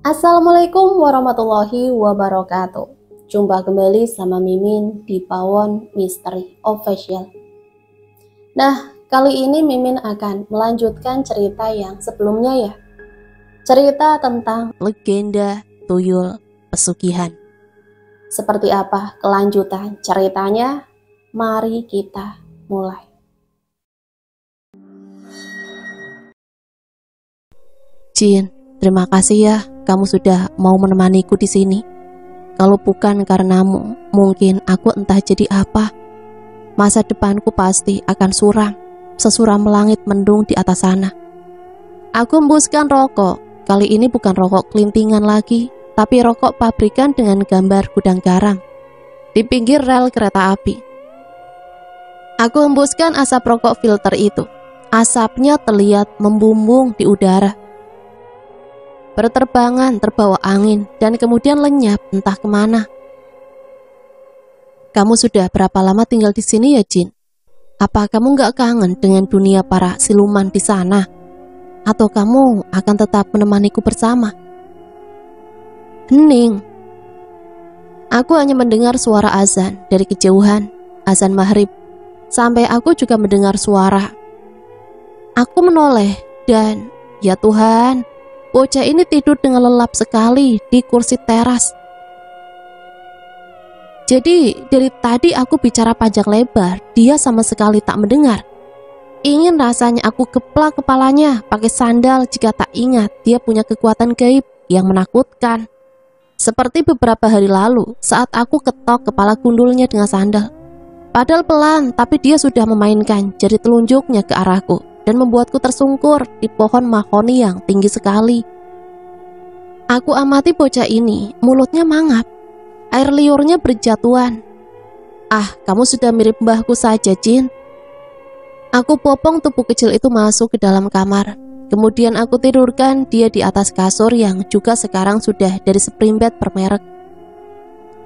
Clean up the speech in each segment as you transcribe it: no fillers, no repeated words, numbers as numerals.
Assalamualaikum warahmatullahi wabarakatuh. Jumpa kembali sama Mimin di Pawon Misteri Official. Nah, kali ini Mimin akan melanjutkan cerita yang sebelumnya ya. Cerita tentang legenda tuyul pesugihan. Seperti apa kelanjutan ceritanya? Mari kita mulai. Jin, terima kasih ya, kamu sudah mau menemaniku di sini. Kalau bukan karenamu, mungkin aku entah jadi apa. Masa depanku pasti akan suram, sesuram langit mendung di atas sana. Aku hembuskan rokok. Kali ini bukan rokok kelintingan lagi, tapi rokok pabrikan dengan gambar gudang garam di pinggir rel kereta api. Aku hembuskan asap rokok filter itu. Asapnya terlihat membumbung di udara, berterbangan terbawa angin, dan kemudian lenyap entah kemana. Kamu sudah berapa lama tinggal di sini ya, Jin? Apa kamu gak kangen dengan dunia para siluman di sana? Atau kamu akan tetap menemaniku bersama? Hening. Aku hanya mendengar suara azan dari kejauhan, azan maghrib, sampai aku juga mendengar suara. Aku menoleh dan, ya Tuhan, bocah ini tidur dengan lelap sekali di kursi teras. Jadi dari tadi aku bicara panjang lebar, dia sama sekali tak mendengar. Ingin rasanya aku geplak kepalanya pakai sandal jika tak ingat dia punya kekuatan gaib yang menakutkan. Seperti beberapa hari lalu saat aku ketok kepala gundulnya dengan sandal. Padahal pelan, tapi dia sudah memainkan jari telunjuknya ke arahku dan membuatku tersungkur di pohon mahoni yang tinggi sekali. Aku amati bocah ini, mulutnya mangap, air liurnya berjatuhan. Ah, kamu sudah mirip mbahku saja, Jin. Aku popong tubuh kecil itu masuk ke dalam kamar. Kemudian aku tidurkan dia di atas kasur yang juga sekarang sudah dari spring bed bermerek.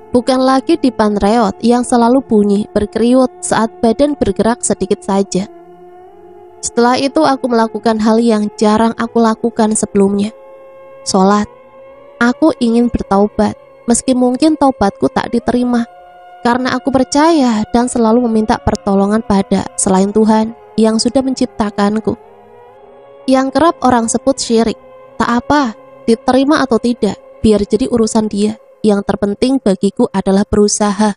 Bukan lagi dipan reot yang selalu bunyi berkeriut saat badan bergerak sedikit saja. Setelah itu aku melakukan hal yang jarang aku lakukan sebelumnya. Sholat. Aku ingin bertaubat, meski mungkin taubatku tak diterima, karena aku percaya dan selalu meminta pertolongan pada selain Tuhan yang sudah menciptakanku. Yang kerap orang sebut syirik. Tak apa, diterima atau tidak, biar jadi urusan dia. Yang terpenting bagiku adalah berusaha.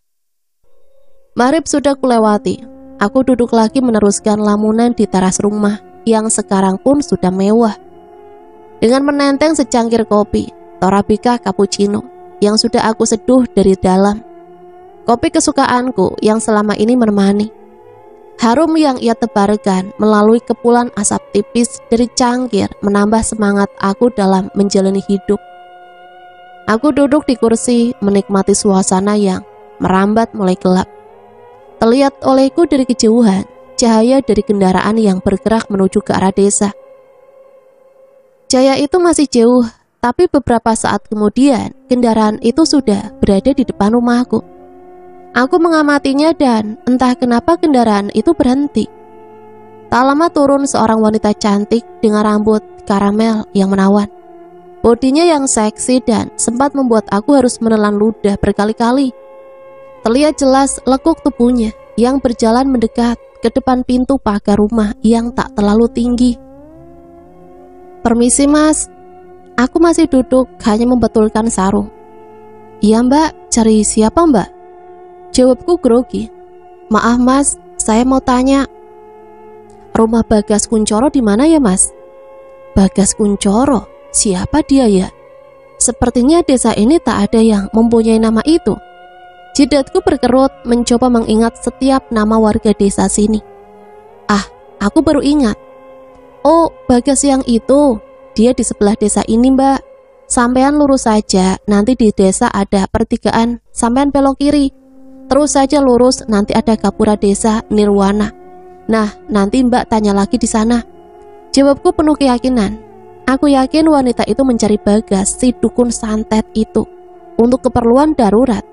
Maghrib sudah kulewati. Aku duduk lagi meneruskan lamunan di teras rumah yang sekarang pun sudah mewah. Dengan menenteng secangkir kopi, Torabika cappuccino, yang sudah aku seduh dari dalam. Kopi kesukaanku yang selama ini menemani. Harum yang ia tebarkan melalui kepulan asap tipis dari cangkir menambah semangat aku dalam menjalani hidup. Aku duduk di kursi menikmati suasana yang merambat mulai gelap. Terlihat olehku dari kejauhan cahaya dari kendaraan yang bergerak menuju ke arah desa. Cahaya itu masih jauh, tapi beberapa saat kemudian kendaraan itu sudah berada di depan rumahku. Aku mengamatinya dan entah kenapa kendaraan itu berhenti. Tak lama turun seorang wanita cantik dengan rambut karamel yang menawan. Bodinya yang seksi dan sempat membuat aku harus menelan ludah berkali-kali. Terlihat jelas lekuk tubuhnya yang berjalan mendekat ke depan pintu pagar rumah yang tak terlalu tinggi. Permisi mas, aku masih duduk hanya membetulkan sarung. Iya mbak, cari siapa mbak? Jawabku grogi. Maaf mas, saya mau tanya. Rumah Bagas Kuncoro di mana ya mas? Bagas Kuncoro? Siapa dia ya? Sepertinya desa ini tak ada yang mempunyai nama itu. Jidatku berkerut mencoba mengingat setiap nama warga desa sini. Ah, aku baru ingat. Oh, Bagas yang itu. Dia di sebelah desa ini mbak. Sampean lurus saja, nanti di desa ada pertigaan. Sampean belok kiri. Terus saja lurus, nanti ada gapura desa Nirwana. Nah, nanti mbak tanya lagi di sana. Jawabku penuh keyakinan. Aku yakin wanita itu mencari Bagas, si dukun santet itu, untuk keperluan darurat.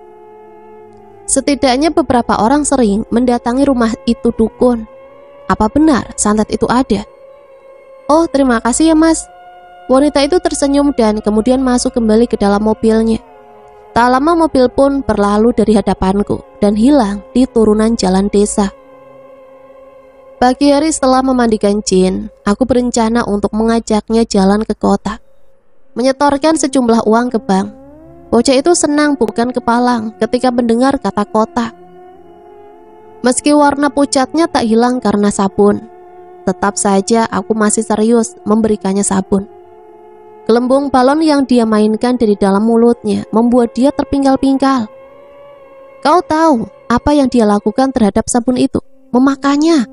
Setidaknya beberapa orang sering mendatangi rumah itu dukun. Apa benar santet itu ada? Oh, terima kasih ya mas. Wanita itu tersenyum dan kemudian masuk kembali ke dalam mobilnya. Tak lama mobil pun berlalu dari hadapanku dan hilang di turunan jalan desa. Pagi hari setelah memandikan Jin, aku berencana untuk mengajaknya jalan ke kota, menyetorkan sejumlah uang ke bank. Bocah itu senang bukan kepalang ketika mendengar kata kota. Meski warna pucatnya tak hilang karena sabun, tetap saja aku masih serius memberikannya sabun. Gelembung balon yang dia mainkan dari dalam mulutnya membuat dia terpinggal-pinggal. Kau tahu apa yang dia lakukan terhadap sabun itu? Memakannya.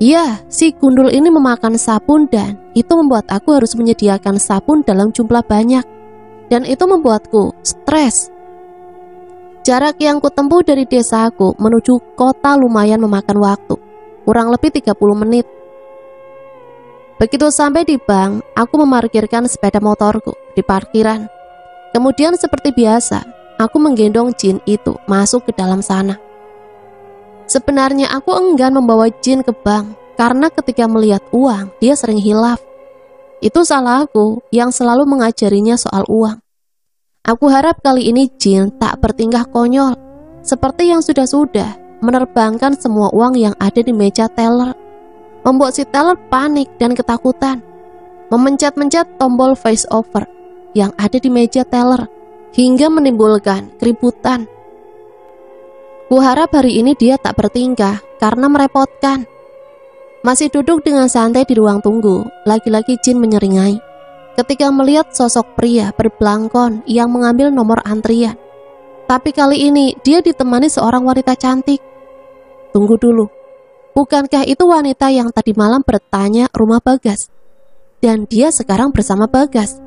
Ya, si gundul ini memakan sabun dan itu membuat aku harus menyediakan sabun dalam jumlah banyak. Dan itu membuatku stres. Jarak yang kutempuh dari desaku menuju kota lumayan memakan waktu, kurang lebih 30 menit. Begitu sampai di bank, aku memarkirkan sepeda motorku di parkiran. Kemudian seperti biasa, aku menggendong Jin itu masuk ke dalam sana. Sebenarnya aku enggan membawa Jin ke bank karena ketika melihat uang, dia sering hilaf. Itu salah aku yang selalu mengajarinya soal uang. Aku harap kali ini Jin tak bertingkah konyol, seperti yang sudah-sudah menerbangkan semua uang yang ada di meja teller, membuat si teller panik dan ketakutan, memencet-mencet tombol voice over yang ada di meja teller, hingga menimbulkan keributan. Kuharap hari ini dia tak bertingkah karena merepotkan. Masih duduk dengan santai di ruang tunggu, lagi-lagi Jin menyeringai ketika melihat sosok pria berbelangkon yang mengambil nomor antrian. Tapi kali ini dia ditemani seorang wanita cantik. Tunggu dulu, bukankah itu wanita yang tadi malam bertanya rumah Bagas? Dan dia sekarang bersama Bagas.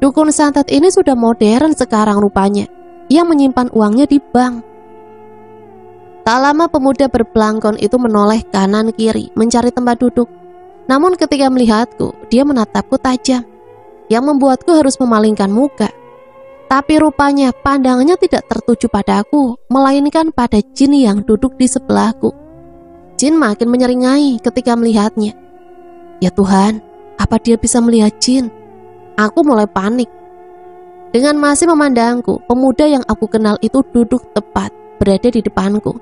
Dukun santet ini sudah modern sekarang rupanya. Ia menyimpan uangnya di bank. Tak lama pemuda berbelangkon itu menoleh kanan kiri mencari tempat duduk. Namun ketika melihatku, dia menatapku tajam, yang membuatku harus memalingkan muka. Tapi rupanya pandangannya tidak tertuju padaku, melainkan pada Jin yang duduk di sebelahku. Jin makin menyeringai ketika melihatnya. Ya Tuhan, apa dia bisa melihat Jin? Aku mulai panik. Dengan masih memandangku, pemuda yang aku kenal itu duduk tepat berada di depanku.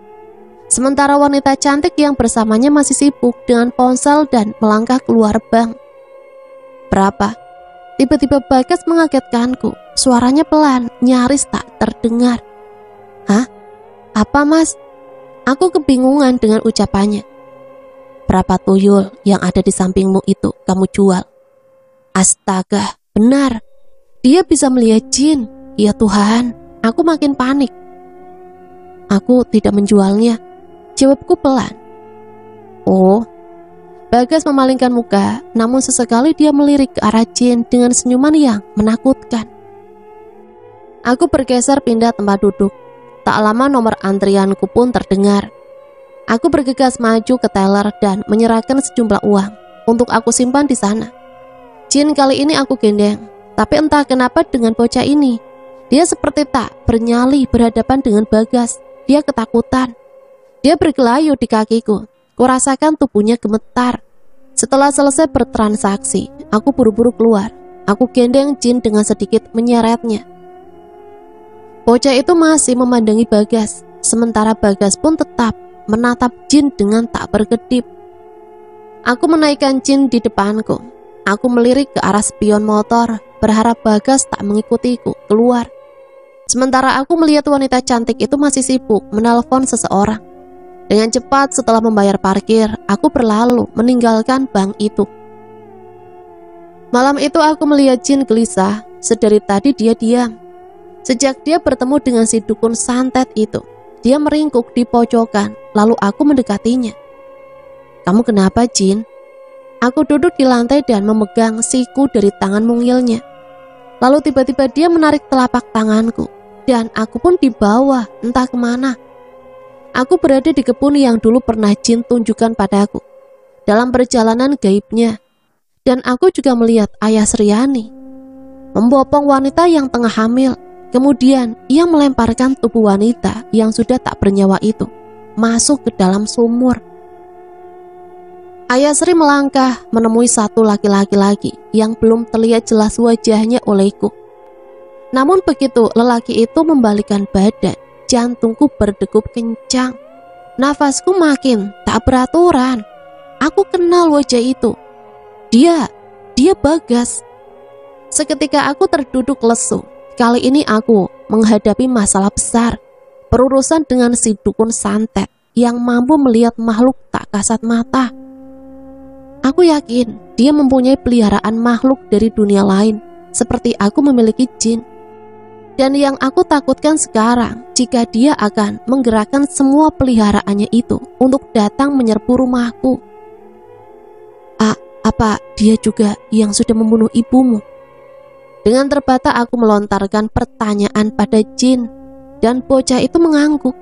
Sementara wanita cantik yang bersamanya masih sibuk dengan ponsel dan melangkah keluar bank. Berapa? Tiba-tiba Bagas mengagetkanku. Suaranya pelan, nyaris tak terdengar. Hah? Apa mas? Aku kebingungan dengan ucapannya. Berapa tuyul yang ada di sampingmu itu kamu jual? Astaga, benar. Dia bisa melihat Jin. Ya Tuhan, aku makin panik. Aku tidak menjualnya. Jawabku pelan. Oh. Bagas memalingkan muka, namun sesekali dia melirik ke arah Jin dengan senyuman yang menakutkan. Aku bergeser pindah tempat duduk. Tak lama nomor antrianku pun terdengar. Aku bergegas maju ke teller dan menyerahkan sejumlah uang untuk aku simpan di sana. Jin kali ini aku gendeng, tapi entah kenapa dengan bocah ini, dia seperti tak bernyali berhadapan dengan Bagas. Dia ketakutan. Dia bergelayut di kakiku. Kurasakan tubuhnya gemetar. Setelah selesai bertransaksi, aku buru-buru keluar. Aku gendeng Jin dengan sedikit menyeretnya. Bocah itu masih memandangi Bagas, sementara Bagas pun tetap menatap Jin dengan tak berkedip. Aku menaikkan Jin di depanku. Aku melirik ke arah spion motor, berharap Bagas tak mengikutiku keluar. Sementara aku melihat wanita cantik itu masih sibuk menelpon seseorang. Dengan cepat setelah membayar parkir, aku berlalu meninggalkan bank itu. Malam itu aku melihat Jin gelisah. Sedari tadi dia diam. Sejak dia bertemu dengan si dukun santet itu, dia meringkuk di pojokan. Lalu aku mendekatinya. Kamu kenapa Jin? Aku duduk di lantai dan memegang siku dari tangan mungilnya. Lalu tiba-tiba dia menarik telapak tanganku. Dan aku pun dibawa entah kemana. Aku berada di kebun yang dulu pernah Jin tunjukkan padaku dalam perjalanan gaibnya. Dan aku juga melihat ayah Sriani membopong wanita yang tengah hamil. Kemudian ia melemparkan tubuh wanita yang sudah tak bernyawa itu masuk ke dalam sumur. Ayah Sri melangkah menemui satu laki-laki lagi yang belum terlihat jelas wajahnya olehku. Namun begitu lelaki itu membalikkan badan, jantungku berdegup kencang. Nafasku makin tak beraturan. Aku kenal wajah itu. Dia Bagas. Seketika aku terduduk lesu. Kali ini aku menghadapi masalah besar, berurusan dengan si dukun santet yang mampu melihat makhluk tak kasat mata. Aku yakin dia mempunyai peliharaan makhluk dari dunia lain, seperti aku memiliki jin. Dan yang aku takutkan sekarang, jika dia akan menggerakkan semua peliharaannya itu untuk datang menyerbu rumahku. Apa dia juga yang sudah membunuh ibumu? Dengan terbata aku melontarkan pertanyaan pada jin, dan bocah itu mengangguk.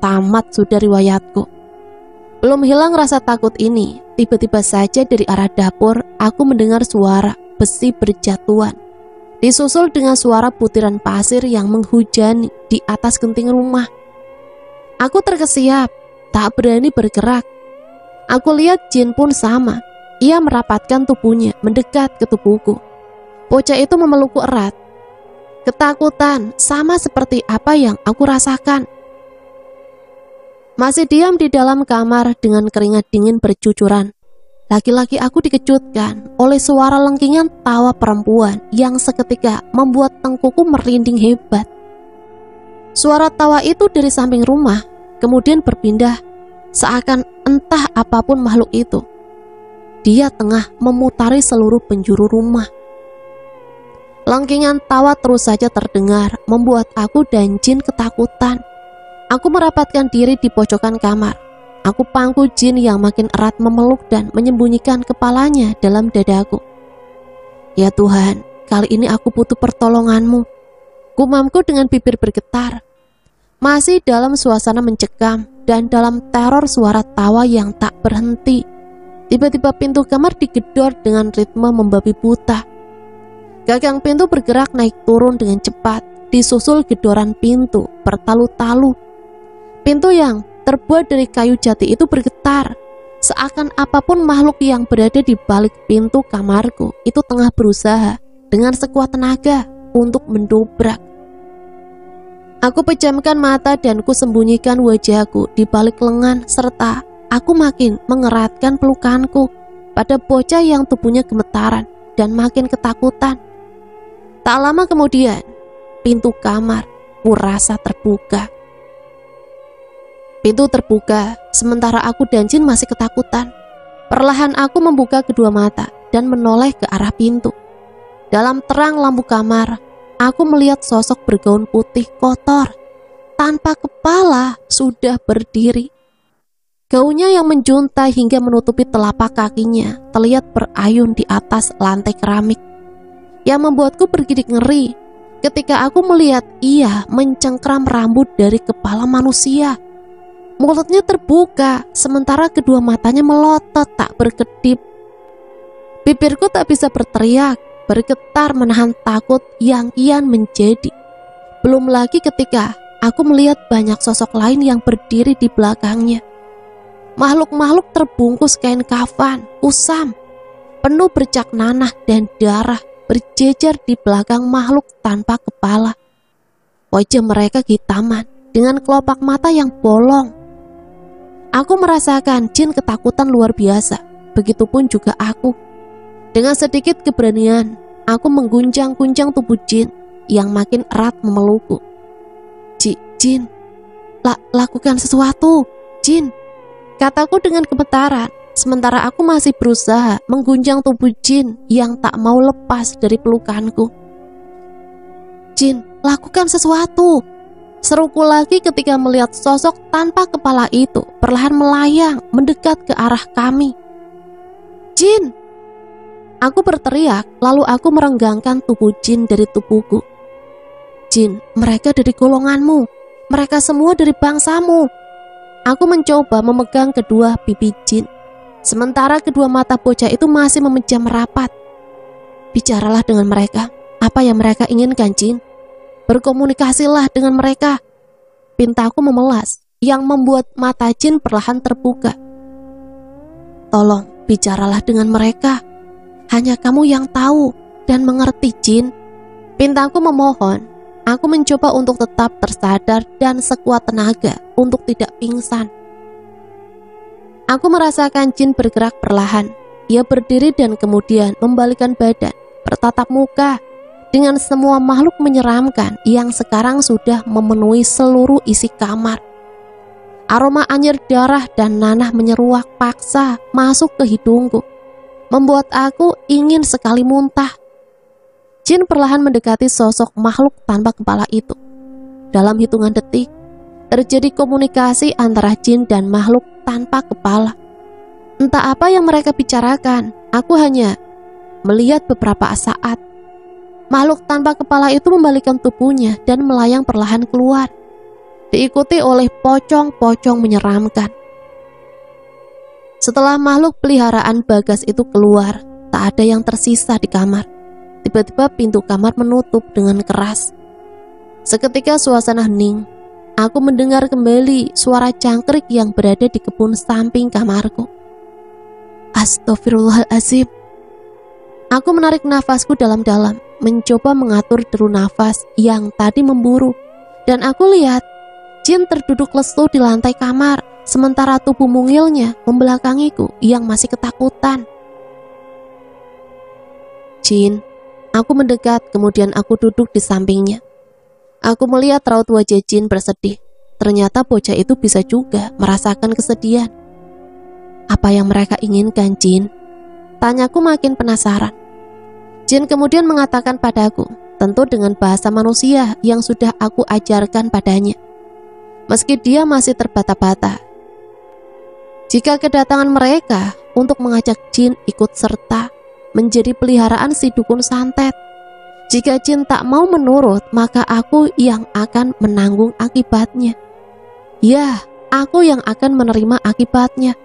Tamat sudah riwayatku. Belum hilang rasa takut ini, tiba-tiba saja dari arah dapur aku mendengar suara besi berjatuhan, disusul dengan suara butiran pasir yang menghujani di atas genting rumah. Aku terkesiap, tak berani bergerak. Aku lihat jin pun sama. Ia merapatkan tubuhnya mendekat ke tubuhku. Bocah itu memelukku erat. Ketakutan sama seperti apa yang aku rasakan. Masih diam di dalam kamar dengan keringat dingin bercucuran. Laki-laki aku dikejutkan oleh suara lengkingan tawa perempuan yang seketika membuat tengkuku merinding hebat. Suara tawa itu dari samping rumah, kemudian berpindah, seakan entah apapun makhluk itu. Dia tengah memutari seluruh penjuru rumah. Lengkingan tawa terus saja terdengar, membuat aku dan jin ketakutan. Aku merapatkan diri di pojokan kamar. Aku pangku jin yang makin erat memeluk dan menyembunyikan kepalanya dalam dadaku. Ya Tuhan, kali ini aku butuh pertolonganmu. Gumamku dengan bibir bergetar. Masih dalam suasana mencekam dan dalam teror suara tawa yang tak berhenti. Tiba-tiba pintu kamar digedor dengan ritme membabi buta. Gagang pintu bergerak naik turun dengan cepat, disusul gedoran pintu bertalu-talu. Pintu yang terbuat dari kayu jati itu bergetar, seakan apapun makhluk yang berada di balik pintu kamarku itu tengah berusaha dengan sekuat tenaga untuk mendobrak. Aku pejamkan mata dan kusembunyikan wajahku di balik lengan, serta aku makin mengeratkan pelukanku pada bocah yang tubuhnya gemetaran dan makin ketakutan. Tak lama kemudian, pintu kamar kurasa terbuka. Pintu terbuka, sementara aku dan jin masih ketakutan. Perlahan aku membuka kedua mata dan menoleh ke arah pintu. Dalam terang lampu kamar, aku melihat sosok bergaun putih kotor, tanpa kepala, sudah berdiri. Gaunnya yang menjuntai hingga menutupi telapak kakinya terlihat berayun di atas lantai keramik, yang membuatku bergidik ngeri ketika aku melihat ia mencengkram rambut dari kepala manusia. Mulutnya terbuka, sementara kedua matanya melotot tak berkedip. Bibirku tak bisa berteriak, bergetar menahan takut yang kian menjadi. Belum lagi ketika aku melihat banyak sosok lain yang berdiri di belakangnya. Makhluk-makhluk terbungkus kain kafan, kusam, penuh bercak nanah dan darah berjejer di belakang makhluk tanpa kepala. Wajah mereka hitaman dengan kelopak mata yang bolong. Aku merasakan jin ketakutan luar biasa, begitupun juga aku. Dengan sedikit keberanian, aku mengguncang-guncang tubuh jin yang makin erat memelukku. Jin, lakukan sesuatu, jin, kataku dengan gemetaran, sementara aku masih berusaha mengguncang tubuh jin yang tak mau lepas dari pelukanku. Jin, lakukan sesuatu, seruku lagi ketika melihat sosok tanpa kepala itu perlahan melayang mendekat ke arah kami. Jin! Aku berteriak, lalu aku merenggangkan tubuh jin dari tubuhku. Jin, mereka dari golonganmu, mereka semua dari bangsamu. Aku mencoba memegang kedua pipi jin, sementara kedua mata bocah itu masih memejam rapat. Bicaralah dengan mereka, apa yang mereka inginkan, Jin. Berkomunikasilah dengan mereka. Pintaku memelas, yang membuat mata jin perlahan terbuka. Tolong bicaralah dengan mereka. Hanya kamu yang tahu dan mengerti, Jin. Pintaku memohon. Aku mencoba untuk tetap tersadar dan sekuat tenaga untuk tidak pingsan. Aku merasakan Jin bergerak perlahan. Ia berdiri dan kemudian membalikkan badan, bertatap muka dengan semua makhluk menyeramkan yang sekarang sudah memenuhi seluruh isi kamar. Aroma anyir darah dan nanah menyeruak paksa masuk ke hidungku, membuat aku ingin sekali muntah. Jin perlahan mendekati sosok makhluk tanpa kepala itu. Dalam hitungan detik, terjadi komunikasi antara Jin dan makhluk tanpa kepala. Entah apa yang mereka bicarakan, aku hanya melihat beberapa saat. Makhluk tanpa kepala itu membalikkan tubuhnya dan melayang perlahan keluar, diikuti oleh pocong-pocong menyeramkan. Setelah makhluk peliharaan Bagas itu keluar, tak ada yang tersisa di kamar. Tiba-tiba pintu kamar menutup dengan keras. Seketika suasana hening. Aku mendengar kembali suara cangkrik yang berada di kebun samping kamarku. Astagfirullahaladzim. Aku menarik nafasku dalam-dalam, mencoba mengatur deru nafas yang tadi memburu. Dan aku lihat Jin terduduk lesu di lantai kamar, sementara tubuh mungilnya membelakangiku yang masih ketakutan. Jin, aku mendekat, kemudian aku duduk di sampingnya. Aku melihat raut wajah Jin bersedih. Ternyata bocah itu bisa juga merasakan kesedihan. Apa yang mereka inginkan, Jin? Tanyaku makin penasaran. Jin kemudian mengatakan padaku, tentu dengan bahasa manusia yang sudah aku ajarkan padanya. Meski dia masih terbata-bata. Jika kedatangan mereka untuk mengajak Jin ikut serta menjadi peliharaan si dukun santet, jika Jin tak mau menurut, maka aku yang akan menanggung akibatnya. Ya, aku yang akan menerima akibatnya.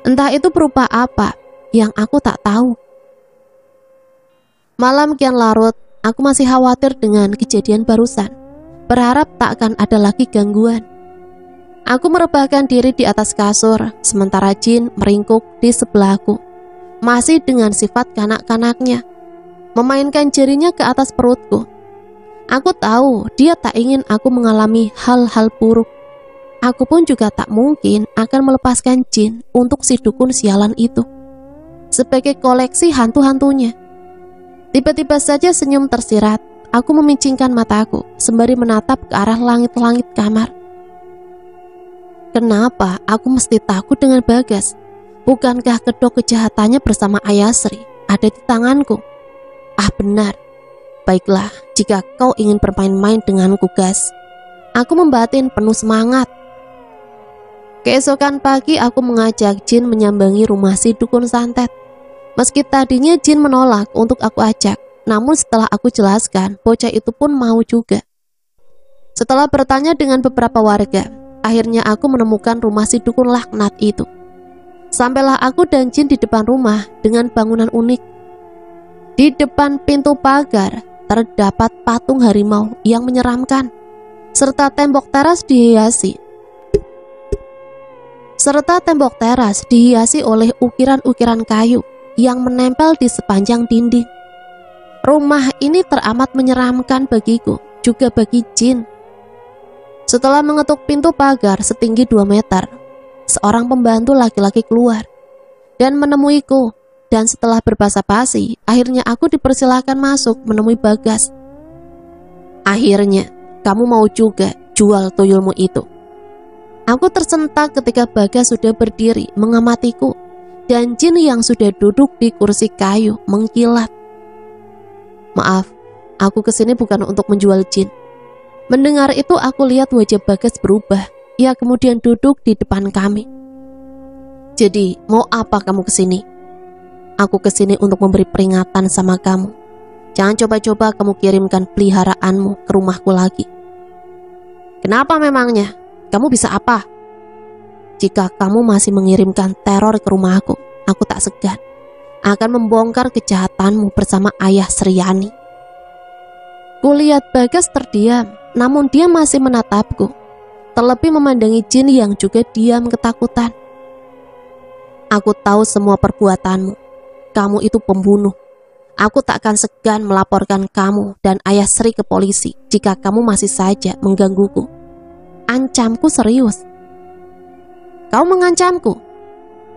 Entah itu berupa apa, yang aku tak tahu. Malam kian larut, aku masih khawatir dengan kejadian barusan. Berharap tak akan ada lagi gangguan. Aku merebahkan diri di atas kasur, sementara Jin meringkuk di sebelahku, masih dengan sifat kanak-kanaknya, memainkan jarinya ke atas perutku. Aku tahu dia tak ingin aku mengalami hal-hal buruk. Aku pun juga tak mungkin akan melepaskan Jin untuk si dukun sialan itu sebagai koleksi hantu-hantunya. Tiba-tiba saja senyum tersirat. Aku memicingkan mataku sembari menatap ke arah langit-langit kamar. Kenapa aku mesti takut dengan Bagas? Bukankah kedok kejahatannya bersama Ayasri ada di tanganku? Ah benar. Baiklah, jika kau ingin bermain-main denganku, Gas. Aku membatin penuh semangat. Keesokan pagi aku mengajak Jin menyambangi rumah si dukun santet. Meski tadinya Jin menolak untuk aku ajak, namun setelah aku jelaskan, bocah itu pun mau juga. Setelah bertanya dengan beberapa warga, akhirnya aku menemukan rumah si dukun laknat itu. Sampailah aku dan Jin di depan rumah dengan bangunan unik. Di depan pintu pagar terdapat patung harimau yang menyeramkan, serta tembok teras dihiasi oleh ukiran-ukiran kayu yang menempel di sepanjang dinding. Rumah ini teramat menyeramkan bagiku, juga bagi Jin. Setelah mengetuk pintu pagar setinggi 2 meter, seorang pembantu laki-laki keluar dan menemuiku. Dan setelah berbasa-basi, akhirnya aku dipersilakan masuk menemui Bagas. Akhirnya, kamu mau juga jual tuyulmu itu. Aku tersentak ketika Bagas sudah berdiri mengamatiku, dan Jin yang sudah duduk di kursi kayu mengkilat. Maaf, aku kesini bukan untuk menjual Jin. Mendengar itu aku lihat wajah Bagas berubah. Ia kemudian duduk di depan kami. Jadi, mau apa kamu kesini? Aku kesini untuk memberi peringatan sama kamu. Jangan coba-coba kamu kirimkan peliharaanmu ke rumahku lagi. Kenapa memangnya? Kamu bisa apa? Jika kamu masih mengirimkan teror ke rumahku, aku tak segan akan membongkar kejahatanmu bersama ayah Sriani. Kulihat Bagas terdiam, namun dia masih menatapku, terlebih memandangi Jin yang juga diam ketakutan. Aku tahu semua perbuatanmu. Kamu itu pembunuh. Aku tak akan segan melaporkan kamu dan Ayah Sri ke polisi jika kamu masih saja menggangguku. Ancamku serius. Kau mengancamku?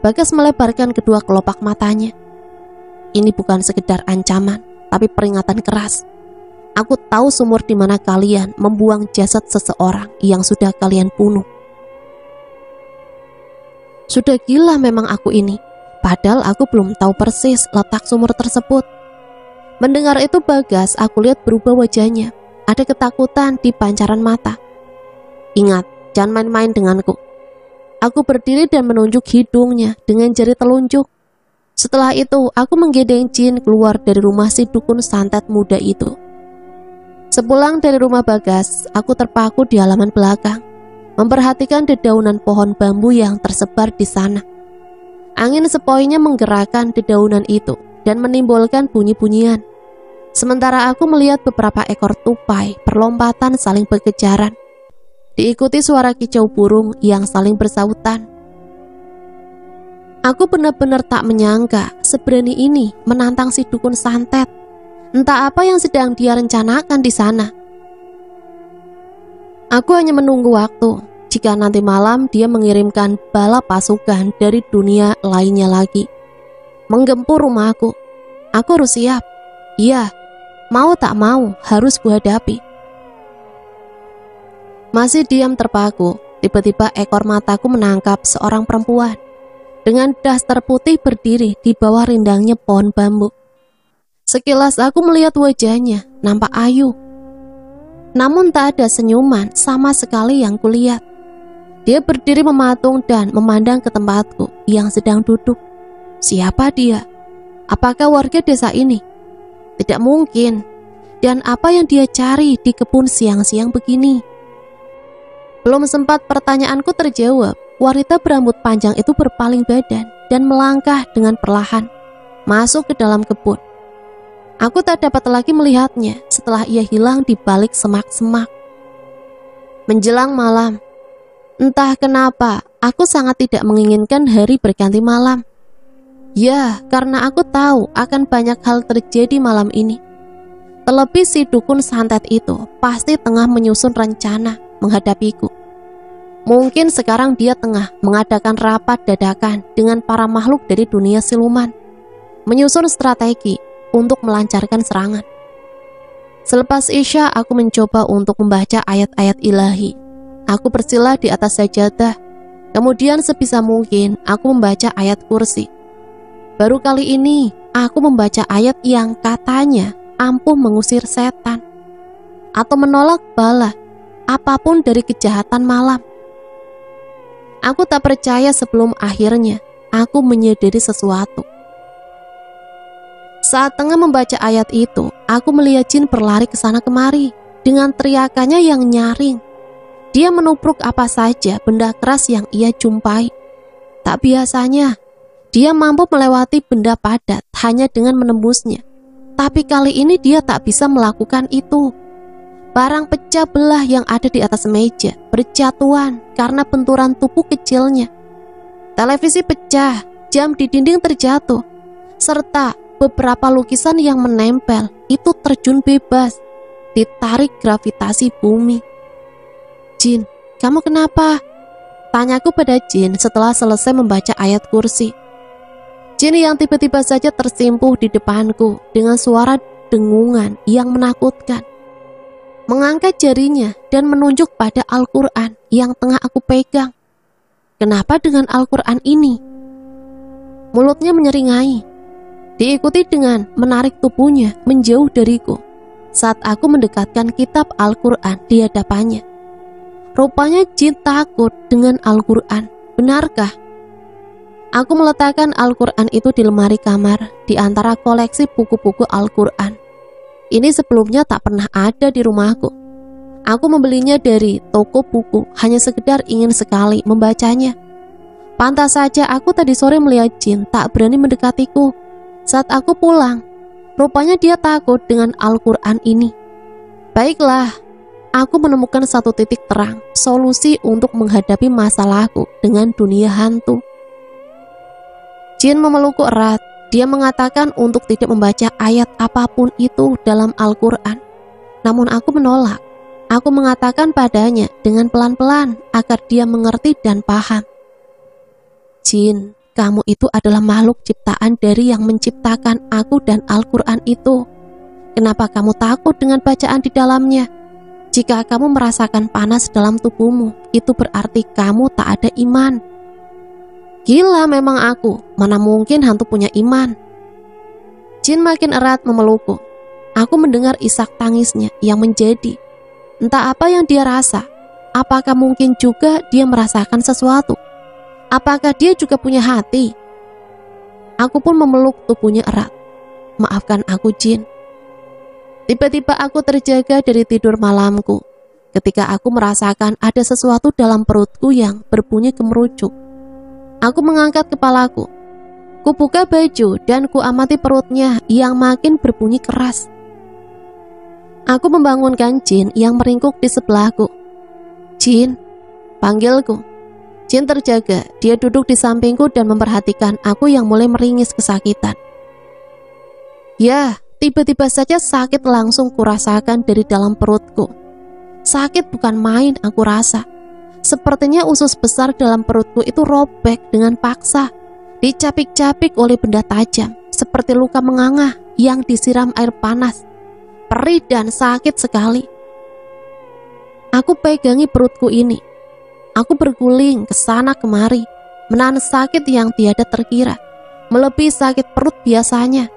Bagas melebarkan kedua kelopak matanya. Ini bukan sekedar ancaman, tapi peringatan keras. Aku tahu sumur di mana kalian membuang jasad seseorang yang sudah kalian bunuh. Sudah gila memang aku ini, padahal aku belum tahu persis letak sumur tersebut. Mendengar itu Bagas, aku lihat berubah wajahnya. Ada ketakutan di pancaran mata. Ingat, jangan main-main denganku. Aku berdiri dan menunjuk hidungnya dengan jari telunjuk. Setelah itu, aku menggendeng Jin keluar dari rumah si dukun santet muda itu. Sepulang dari rumah Bagas, aku terpaku di halaman belakang, memperhatikan dedaunan pohon bambu yang tersebar di sana. Angin sepoi-nya menggerakkan dedaunan itu dan menimbulkan bunyi-bunyian. Sementara aku melihat beberapa ekor tupai berlompatan saling berkejaran, diikuti suara kicau burung yang saling bersautan. Aku benar-benar tak menyangka seberani ini menantang si dukun santet. Entah apa yang sedang dia rencanakan di sana. Aku hanya menunggu waktu. Jika nanti malam dia mengirimkan bala pasukan dari dunia lainnya lagi menggempur rumahku, aku harus siap. Iya, mau tak mau harus kuhadapi. Masih diam terpaku, tiba-tiba ekor mataku menangkap seorang perempuan dengan daster putih berdiri di bawah rindangnya pohon bambu. Sekilas aku melihat wajahnya, nampak ayu. Namun tak ada senyuman sama sekali yang kulihat. Dia berdiri mematung dan memandang ke tempatku yang sedang duduk. Siapa dia? Apakah warga desa ini? Tidak mungkin. Dan apa yang dia cari di kebun siang-siang begini? Belum sempat pertanyaanku terjawab, wanita berambut panjang itu berpaling badan dan melangkah dengan perlahan masuk ke dalam kebun. Aku tak dapat lagi melihatnya setelah ia hilang di balik semak-semak. Menjelang malam, entah kenapa aku sangat tidak menginginkan hari berganti malam. Ya, karena aku tahu akan banyak hal terjadi malam ini. Terlebih si dukun santet itu pasti tengah menyusun rencana menghadapiku. Mungkin sekarang dia tengah mengadakan rapat dadakan dengan para makhluk dari dunia siluman, menyusun strategi untuk melancarkan serangan. Selepas Isya, aku mencoba untuk membaca ayat-ayat ilahi. Aku bersila di atas sajadah. Kemudian sebisa mungkin aku membaca ayat kursi. Baru kali ini aku membaca ayat yang katanya ampuh mengusir setan atau menolak bala apapun dari kejahatan malam. Aku tak percaya sebelum akhirnya aku menyadari sesuatu. Saat tengah membaca ayat itu, aku melihat jin berlari ke sana kemari dengan teriakannya yang nyaring. Dia menubruk apa saja benda keras yang ia jumpai. Tak biasanya, dia mampu melewati benda padat hanya dengan menembusnya. Tapi kali ini dia tak bisa melakukan itu. Barang pecah belah yang ada di atas meja berjatuhan karena benturan tubuh kecilnya. Televisi pecah, jam di dinding terjatuh, serta beberapa lukisan yang menempel itu terjun bebas, ditarik gravitasi bumi. Jin, kamu kenapa? Tanyaku pada Jin setelah selesai membaca ayat kursi. Jin yang tiba-tiba saja tersimpuh di depanku dengan suara dengungan yang menakutkan, mengangkat jarinya dan menunjuk pada Al-Quran yang tengah aku pegang. Kenapa dengan Al-Quran ini? Mulutnya menyeringai, diikuti dengan menarik tubuhnya menjauh dariku saat aku mendekatkan kitab Al-Quran di hadapannya. Rupanya jin takut dengan Al-Quran. Benarkah? Aku meletakkan Al-Quran itu di lemari kamar di antara koleksi buku-buku Al-Quran. Ini sebelumnya tak pernah ada di rumahku. Aku membelinya dari toko buku hanya sekedar ingin sekali membacanya. Pantas saja aku tadi sore melihat jin tak berani mendekatiku. Saat aku pulang, rupanya dia takut dengan Al-Quran ini. Baiklah, aku menemukan satu titik terang, solusi untuk menghadapi masalahku dengan dunia hantu. Jin memelukku erat. Dia mengatakan untuk tidak membaca ayat apapun itu dalam Al-Quran. Namun aku menolak. Aku mengatakan padanya dengan pelan-pelan agar dia mengerti dan paham. Jin, kamu itu adalah makhluk ciptaan dari yang menciptakan aku dan Al-Quran itu. Kenapa kamu takut dengan bacaan di dalamnya? Jika kamu merasakan panas dalam tubuhmu, itu berarti kamu tak ada iman. Gila memang aku, mana mungkin hantu punya iman. Jin makin erat memelukku. Aku mendengar isak tangisnya yang menjadi. Entah apa yang dia rasa. Apakah mungkin juga dia merasakan sesuatu? Apakah dia juga punya hati? Aku pun memeluk tubuhnya erat. Maafkan aku, Jin. Tiba-tiba aku terjaga dari tidur malamku ketika aku merasakan ada sesuatu dalam perutku yang berbunyi kemerucuk. Aku mengangkat kepalaku. Kubuka baju dan kuamati perutnya yang makin berbunyi keras. Aku membangunkan Jin yang meringkuk di sebelahku. Jin, panggilku. Jin terjaga, dia duduk di sampingku dan memperhatikan aku yang mulai meringis kesakitan. Ya, tiba-tiba saja sakit langsung kurasakan dari dalam perutku. Sakit bukan main aku rasa. Sepertinya usus besar dalam perutku itu robek dengan paksa, dicapik-capik oleh benda tajam, seperti luka menganga yang disiram air panas. Perih dan sakit sekali. Aku pegangi perutku ini. Aku berguling ke sana kemari, menahan sakit yang tiada terkira, melebihi sakit perut biasanya.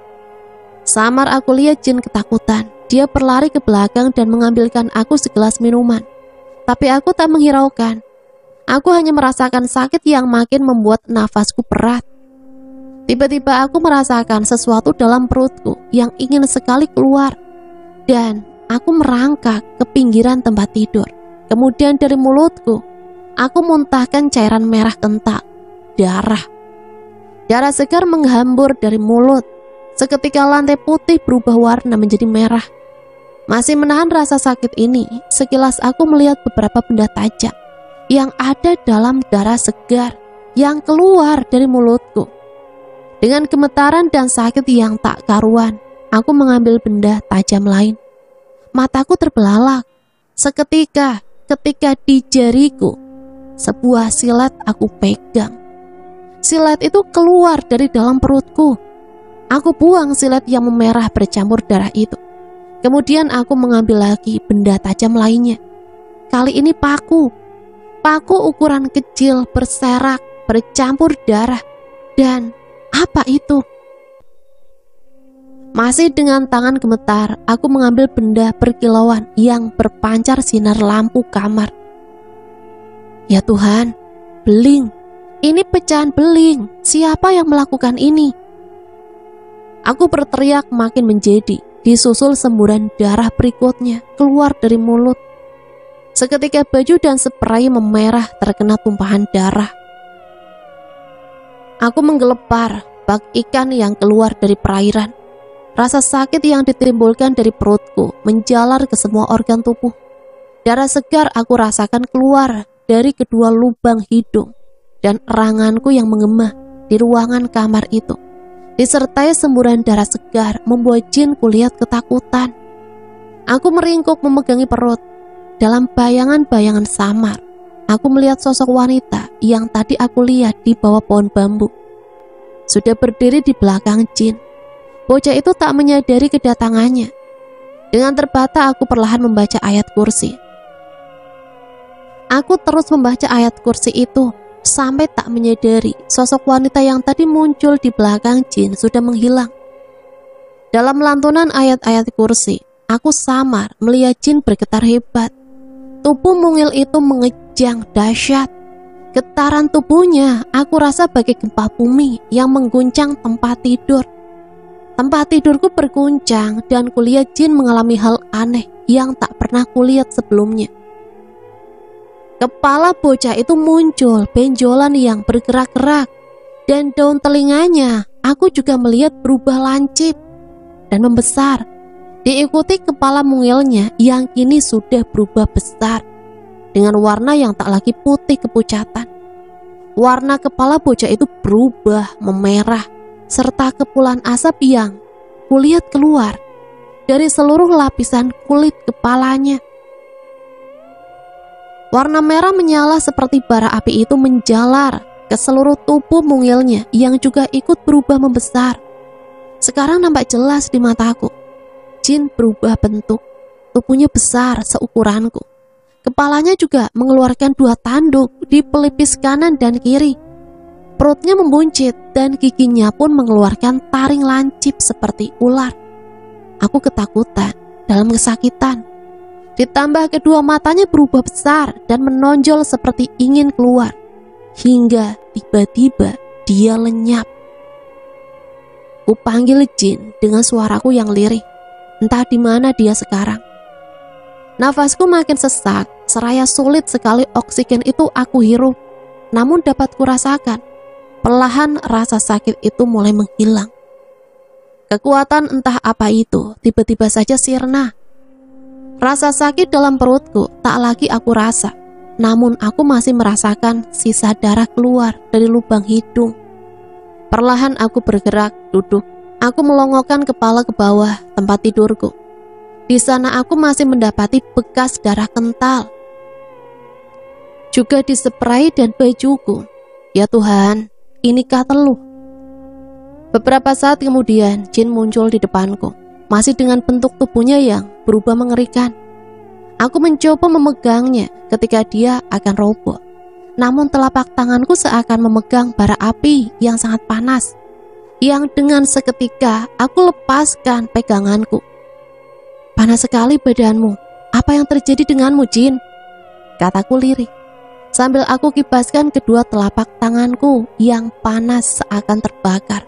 Samar aku lihat Jin ketakutan. Dia berlari ke belakang dan mengambilkan aku segelas minuman. Tapi aku tak menghiraukan. Aku hanya merasakan sakit yang makin membuat nafasku berat. Tiba-tiba aku merasakan sesuatu dalam perutku yang ingin sekali keluar. Dan aku merangkak ke pinggiran tempat tidur. Kemudian dari mulutku, aku muntahkan cairan merah kental, darah. Darah segar menghambur dari mulut. Seketika lantai putih berubah warna menjadi merah. Masih menahan rasa sakit ini, sekilas aku melihat beberapa benda tajam yang ada dalam darah segar yang keluar dari mulutku. Dengan gemetaran dan sakit yang tak karuan, aku mengambil benda tajam lain. Mataku terbelalak. Seketika, ketika di jariku, sebuah silet aku pegang. Silet itu keluar dari dalam perutku. Aku buang silet yang memerah bercampur darah itu. Kemudian aku mengambil lagi benda tajam lainnya. Kali ini paku. Paku ukuran kecil, berserak, bercampur darah. Dan apa itu? Masih dengan tangan gemetar, aku mengambil benda berkilauan yang berpancar sinar lampu kamar. Ya Tuhan, beling. Ini pecahan beling. Siapa yang melakukan ini? Aku berteriak makin menjadi, disusul semburan darah berikutnya keluar dari mulut. Seketika baju dan spray memerah terkena tumpahan darah. Aku menggelepar bak ikan yang keluar dari perairan. Rasa sakit yang ditimbulkan dari perutku menjalar ke semua organ tubuh. Darah segar aku rasakan keluar dari kedua lubang hidung dan eranganku yang mengemah di ruangan kamar itu. Disertai semburan darah segar membuat Jin kulihat ketakutan. Aku meringkuk memegangi perut. Dalam bayangan-bayangan samar, aku melihat sosok wanita yang tadi aku lihat di bawah pohon bambu. Sudah berdiri di belakang Jin. Bocah itu tak menyadari kedatangannya. Dengan terbata aku perlahan membaca ayat kursi. Aku terus membaca ayat kursi itu sampai tak menyadari sosok wanita yang tadi muncul di belakang Jin sudah menghilang. Dalam lantunan ayat-ayat kursi, aku samar melihat Jin bergetar hebat. Tubuh mungil itu mengejang dahsyat. Getaran tubuhnya aku rasa bagai gempa bumi yang mengguncang tempat tidur. Tempat tidurku berguncang dan kulihat Jin mengalami hal aneh yang tak pernah kulihat sebelumnya. Kepala bocah itu muncul benjolan yang bergerak-gerak, dan daun telinganya aku juga melihat berubah lancip dan membesar, diikuti kepala mungilnya yang kini sudah berubah besar dengan warna yang tak lagi putih kepucatan. warna kepala bocah itu berubah memerah, serta kepulan asap yang kulihat keluar dari seluruh lapisan kulit kepalanya. Warna merah menyala seperti bara api itu menjalar ke seluruh tubuh mungilnya yang juga ikut berubah membesar. Sekarang nampak jelas di mataku. Jin berubah bentuk, tubuhnya besar seukuranku. Kepalanya juga mengeluarkan 2 tanduk di pelipis kanan dan kiri. Perutnya membuncit dan giginya pun mengeluarkan taring lancip seperti ular. Aku ketakutan dalam kesakitan. Ditambah kedua matanya berubah besar dan menonjol seperti ingin keluar. Hingga tiba-tiba dia lenyap. Kupanggil Jin dengan suaraku yang lirih. Entah di mana dia sekarang. Nafasku makin sesak, seraya sulit sekali oksigen itu aku hirup. Namun dapat kurasakan, perlahan rasa sakit itu mulai menghilang. Kekuatan entah apa itu tiba-tiba saja sirna. Rasa sakit dalam perutku tak lagi aku rasa, namun aku masih merasakan sisa darah keluar dari lubang hidung. Perlahan aku bergerak, duduk. Aku melongokkan kepala ke bawah tempat tidurku. Di sana aku masih mendapati bekas darah kental. Juga diseprai dan bajuku. Ya Tuhan, inikah teluh? Beberapa saat kemudian, Jin muncul di depanku. Masih dengan bentuk tubuhnya yang berubah mengerikan. Aku mencoba memegangnya ketika dia akan roboh. Namun telapak tanganku seakan memegang bara api yang sangat panas, yang dengan seketika aku lepaskan peganganku. Panas sekali badanmu. Apa yang terjadi denganmu, Jin? Kataku lirih, sambil aku kibaskan kedua telapak tanganku yang panas seakan terbakar.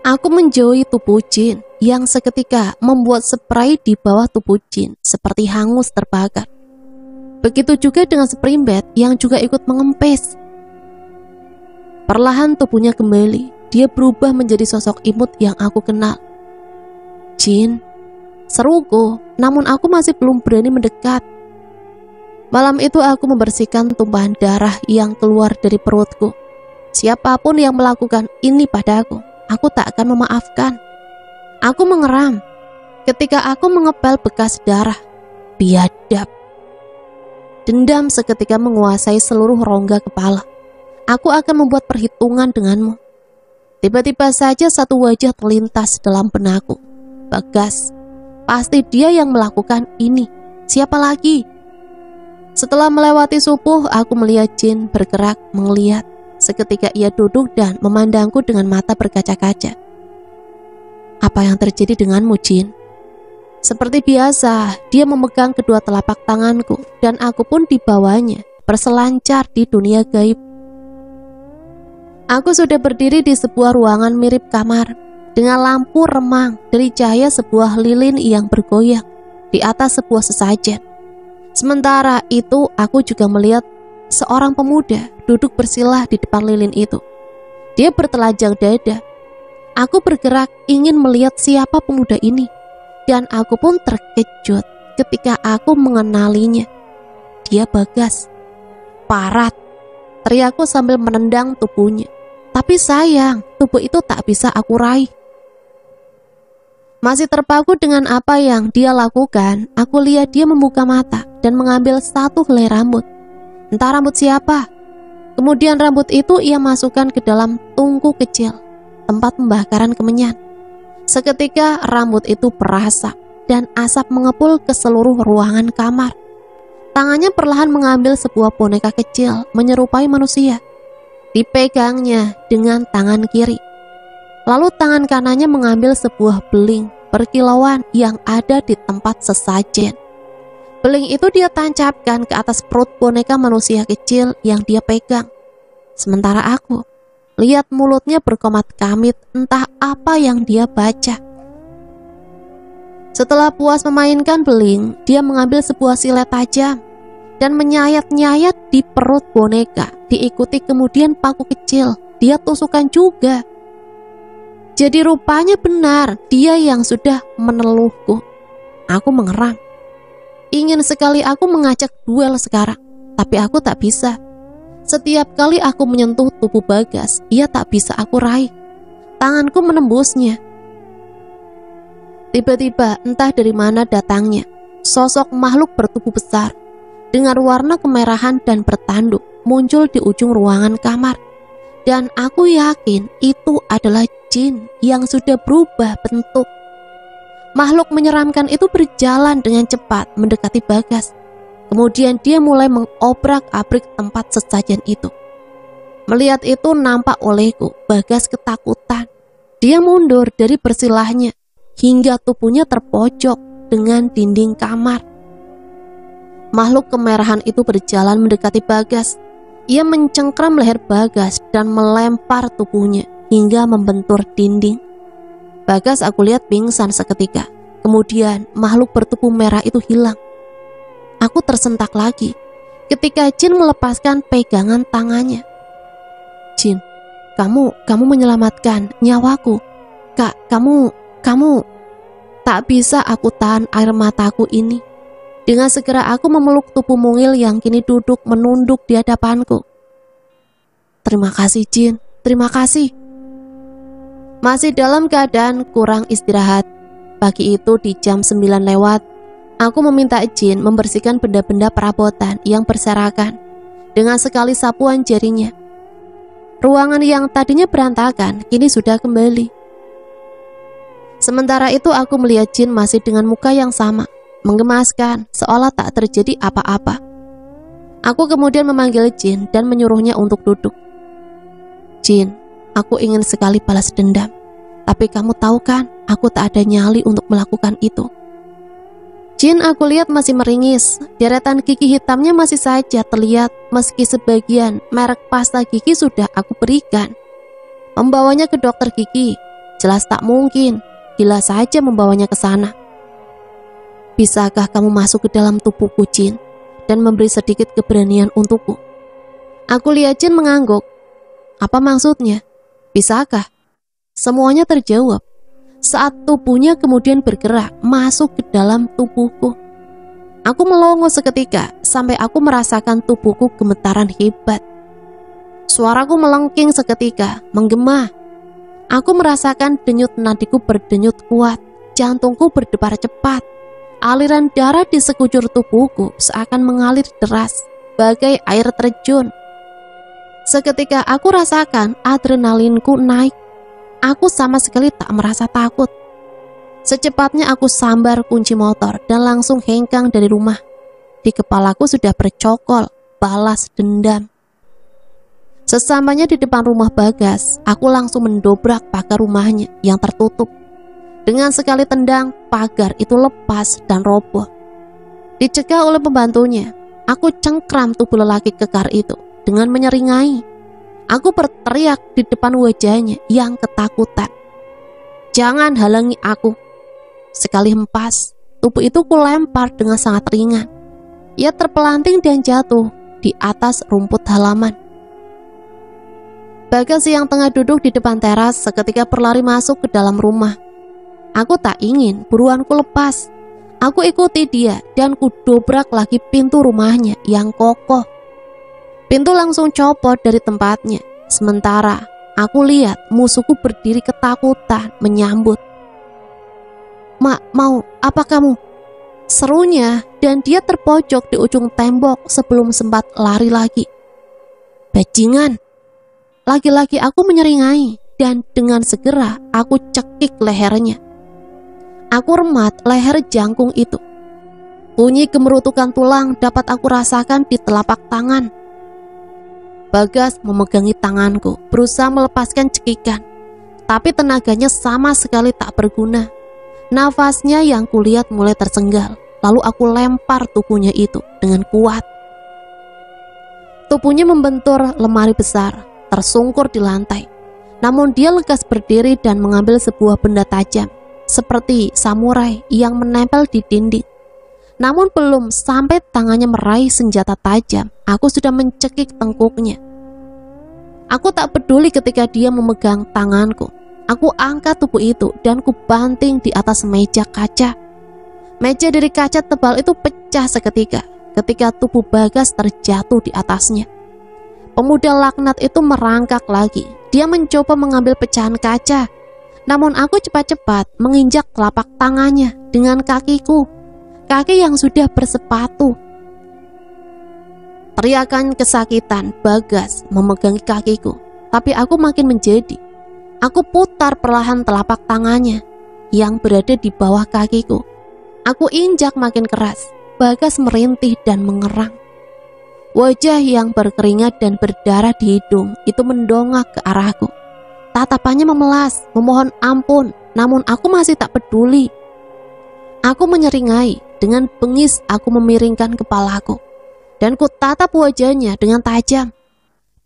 Aku menjauhi tubuh Jin yang seketika membuat spray di bawah tubuh Jin seperti hangus terbakar. Begitu juga dengan Springbed yang juga ikut mengempes. Perlahan tubuhnya kembali, dia berubah menjadi sosok imut yang aku kenal. Jin, seruku, namun aku masih belum berani mendekat. Malam itu aku membersihkan tumpahan darah yang keluar dari perutku. Siapapun yang melakukan ini padaku, aku tak akan memaafkan. Aku mengeram ketika aku mengepel bekas darah. Biadab. Dendam seketika menguasai seluruh rongga kepala. Aku akan membuat perhitungan denganmu. Tiba-tiba saja satu wajah terlintas dalam benakku. Bagas. Pasti dia yang melakukan ini. Siapa lagi? Setelah melewati subuh, aku melihat Jin bergerak melihat. Seketika ia duduk dan memandangku dengan mata berkaca-kaca. Apa yang terjadi denganmu, Jin? Seperti biasa, dia memegang kedua telapak tanganku dan aku pun dibawanya berselancar di dunia gaib. Aku sudah berdiri di sebuah ruangan mirip kamar dengan lampu remang dari cahaya sebuah lilin yang bergoyang di atas sebuah sesajen. Sementara itu, aku juga melihat seorang pemuda duduk bersila di depan lilin itu. Dia bertelanjang dada. Aku bergerak ingin melihat siapa pemuda ini, dan aku pun terkejut ketika aku mengenalinya. Dia Bagas. Parat, teriakku sambil menendang tubuhnya. Tapi sayang, tubuh itu tak bisa aku raih. Masih terpaku dengan apa yang dia lakukan, aku lihat dia membuka mata dan mengambil satu helai rambut. Entah rambut siapa. Kemudian rambut itu ia masukkan ke dalam tungku kecil, tempat pembakaran kemenyan. Seketika rambut itu berasap dan asap mengepul ke seluruh ruangan kamar. Tangannya perlahan mengambil sebuah boneka kecil menyerupai manusia. Dipegangnya dengan tangan kiri. Lalu tangan kanannya mengambil sebuah beling berkilauan yang ada di tempat sesajen. Beling itu dia tancapkan ke atas perut boneka manusia kecil yang dia pegang. Sementara aku lihat mulutnya berkomat kamit, entah apa yang dia baca. Setelah puas memainkan beling, dia mengambil sebuah silet tajam dan menyayat-nyayat di perut boneka. Diikuti kemudian paku kecil, dia tusukkan juga. Jadi rupanya benar, dia yang sudah meneluhku. Aku mengeram. Ingin sekali aku mengajak duel sekarang, tapi aku tak bisa. Setiap kali aku menyentuh tubuh Bagas, ia tak bisa aku raih. Tanganku menembusnya. Tiba-tiba entah dari mana datangnya sosok makhluk bertubuh besar dengan warna kemerahan dan bertanduk muncul di ujung ruangan kamar. Dan aku yakin itu adalah jin yang sudah berubah bentuk. Makhluk menyeramkan itu berjalan dengan cepat mendekati Bagas. Kemudian dia mulai mengobrak-abrik tempat sesajen itu. Melihat itu nampak olehku, Bagas ketakutan. Dia mundur dari bersilahnya hingga tubuhnya terpojok dengan dinding kamar. Makhluk kemerahan itu berjalan mendekati Bagas. Ia mencengkram leher Bagas dan melempar tubuhnya hingga membentur dinding. Bagas aku lihat pingsan seketika. Kemudian makhluk bertubuh merah itu hilang. Aku tersentak lagi ketika jin melepaskan pegangan tangannya. Jin, kamu menyelamatkan nyawaku. Kak, kamu. Tak bisa aku tahan air mataku ini. Dengan segera aku memeluk tubuh mungil yang kini duduk menunduk di hadapanku. Terima kasih Jin, terima kasih. Masih dalam keadaan kurang istirahat. Pagi itu di jam 9 lewat, aku meminta Jin membersihkan benda-benda perabotan yang berserakan dengan sekali sapuan jarinya. Ruangan yang tadinya berantakan kini sudah kembali. Sementara itu aku melihat Jin masih dengan muka yang sama, menggemaskan, seolah tak terjadi apa-apa. Aku kemudian memanggil Jin dan menyuruhnya untuk duduk. Jin, aku ingin sekali balas dendam, tapi kamu tahu kan, aku tak ada nyali untuk melakukan itu. Jin aku lihat masih meringis, deretan gigi hitamnya masih saja terlihat meski sebagian merek pasta gigi sudah aku berikan. Membawanya ke dokter gigi, jelas tak mungkin, gila saja membawanya ke sana. Bisakah kamu masuk ke dalam tubuhku Jin dan memberi sedikit keberanian untukku? Aku lihat Jin mengangguk. Apa maksudnya? Bisakah? Semuanya terjawab saat tubuhnya kemudian bergerak masuk ke dalam tubuhku. Aku melongo seketika sampai aku merasakan tubuhku gemetaran hebat. Suaraku melengking seketika, menggema. Aku merasakan denyut nadiku berdenyut kuat, jantungku berdebar cepat. Aliran darah di sekujur tubuhku seakan mengalir deras, bagai air terjun. Seketika aku rasakan adrenalinku naik. Aku sama sekali tak merasa takut. Secepatnya aku sambar kunci motor dan langsung hengkang dari rumah. Di kepalaku sudah bercokol, balas dendam. Sesampainya di depan rumah Bagas, aku langsung mendobrak pagar rumahnya yang tertutup. Dengan sekali tendang, pagar itu lepas dan roboh. Dicegah oleh pembantunya, aku cengkram tubuh lelaki kekar itu dengan menyeringai. Aku berteriak di depan wajahnya yang ketakutan. Jangan halangi aku. Sekali hempas, tubuh itu kulempar dengan sangat ringan. Ia terpelanting dan jatuh di atas rumput halaman. Bagas yang tengah duduk di depan teras seketika berlari masuk ke dalam rumah. Aku tak ingin buruanku lepas. Aku ikuti dia dan kudobrak lagi pintu rumahnya yang kokoh. Pintu langsung copot dari tempatnya. Sementara aku lihat musuhku berdiri ketakutan menyambut. Mau apa kamu? Serunya, dan dia terpojok di ujung tembok sebelum sempat lari lagi. Bajingan! Lagi-lagi aku menyeringai dan dengan segera aku cekik lehernya. Aku remat leher jangkung itu. Bunyi gemerutukan tulang dapat aku rasakan di telapak tangan. Bagas memegangi tanganku, berusaha melepaskan cekikan, tapi tenaganya sama sekali tak berguna. Nafasnya yang kulihat mulai tersenggal. Lalu aku lempar tubuhnya itu dengan kuat. Tubuhnya membentur lemari besar, tersungkur di lantai. Namun dia lekas berdiri dan mengambil sebuah benda tajam, seperti samurai yang menempel di dinding. Namun belum sampai tangannya meraih senjata tajam, aku sudah mencekik tengkuknya. Aku tak peduli ketika dia memegang tanganku. Aku angkat tubuh itu dan kubanting di atas meja kaca. Meja dari kaca tebal itu pecah seketika ketika tubuh Bagas terjatuh di atasnya. pemuda laknat itu merangkak lagi. Dia mencoba mengambil pecahan kaca. Namun aku cepat-cepat menginjak telapak tangannya dengan kakiku. Kaki yang sudah bersepatu. Teriakan kesakitan Bagas memegangi kakiku. Tapi aku makin menjadi. Aku putar perlahan telapak tangannya yang berada di bawah kakiku. Aku injak makin keras. Bagas merintih dan mengerang. Wajah yang berkeringat dan berdarah di hidung itu mendongak ke arahku. Tatapannya memelas, memohon ampun, namun aku masih tak peduli. Aku menyeringai, dengan bengis aku memiringkan kepalaku, dan ku tatap wajahnya dengan tajam.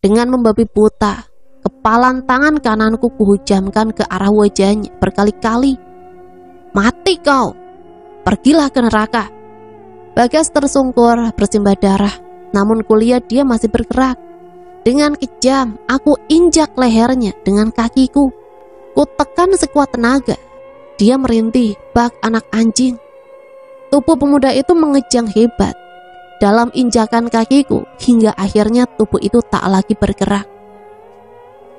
Dengan membabi buta, kepalan tangan kananku kuhujamkan ke arah wajahnya berkali-kali. Mati kau, pergilah ke neraka. Bagas tersungkur bersimbah darah. Namun kulihat dia masih bergerak. Dengan kejam, aku injak lehernya dengan kakiku. Ku tekan sekuat tenaga. Dia merintih, bak anak anjing. Tubuh pemuda itu mengejang hebat dalam injakan kakiku, hingga akhirnya tubuh itu tak lagi bergerak.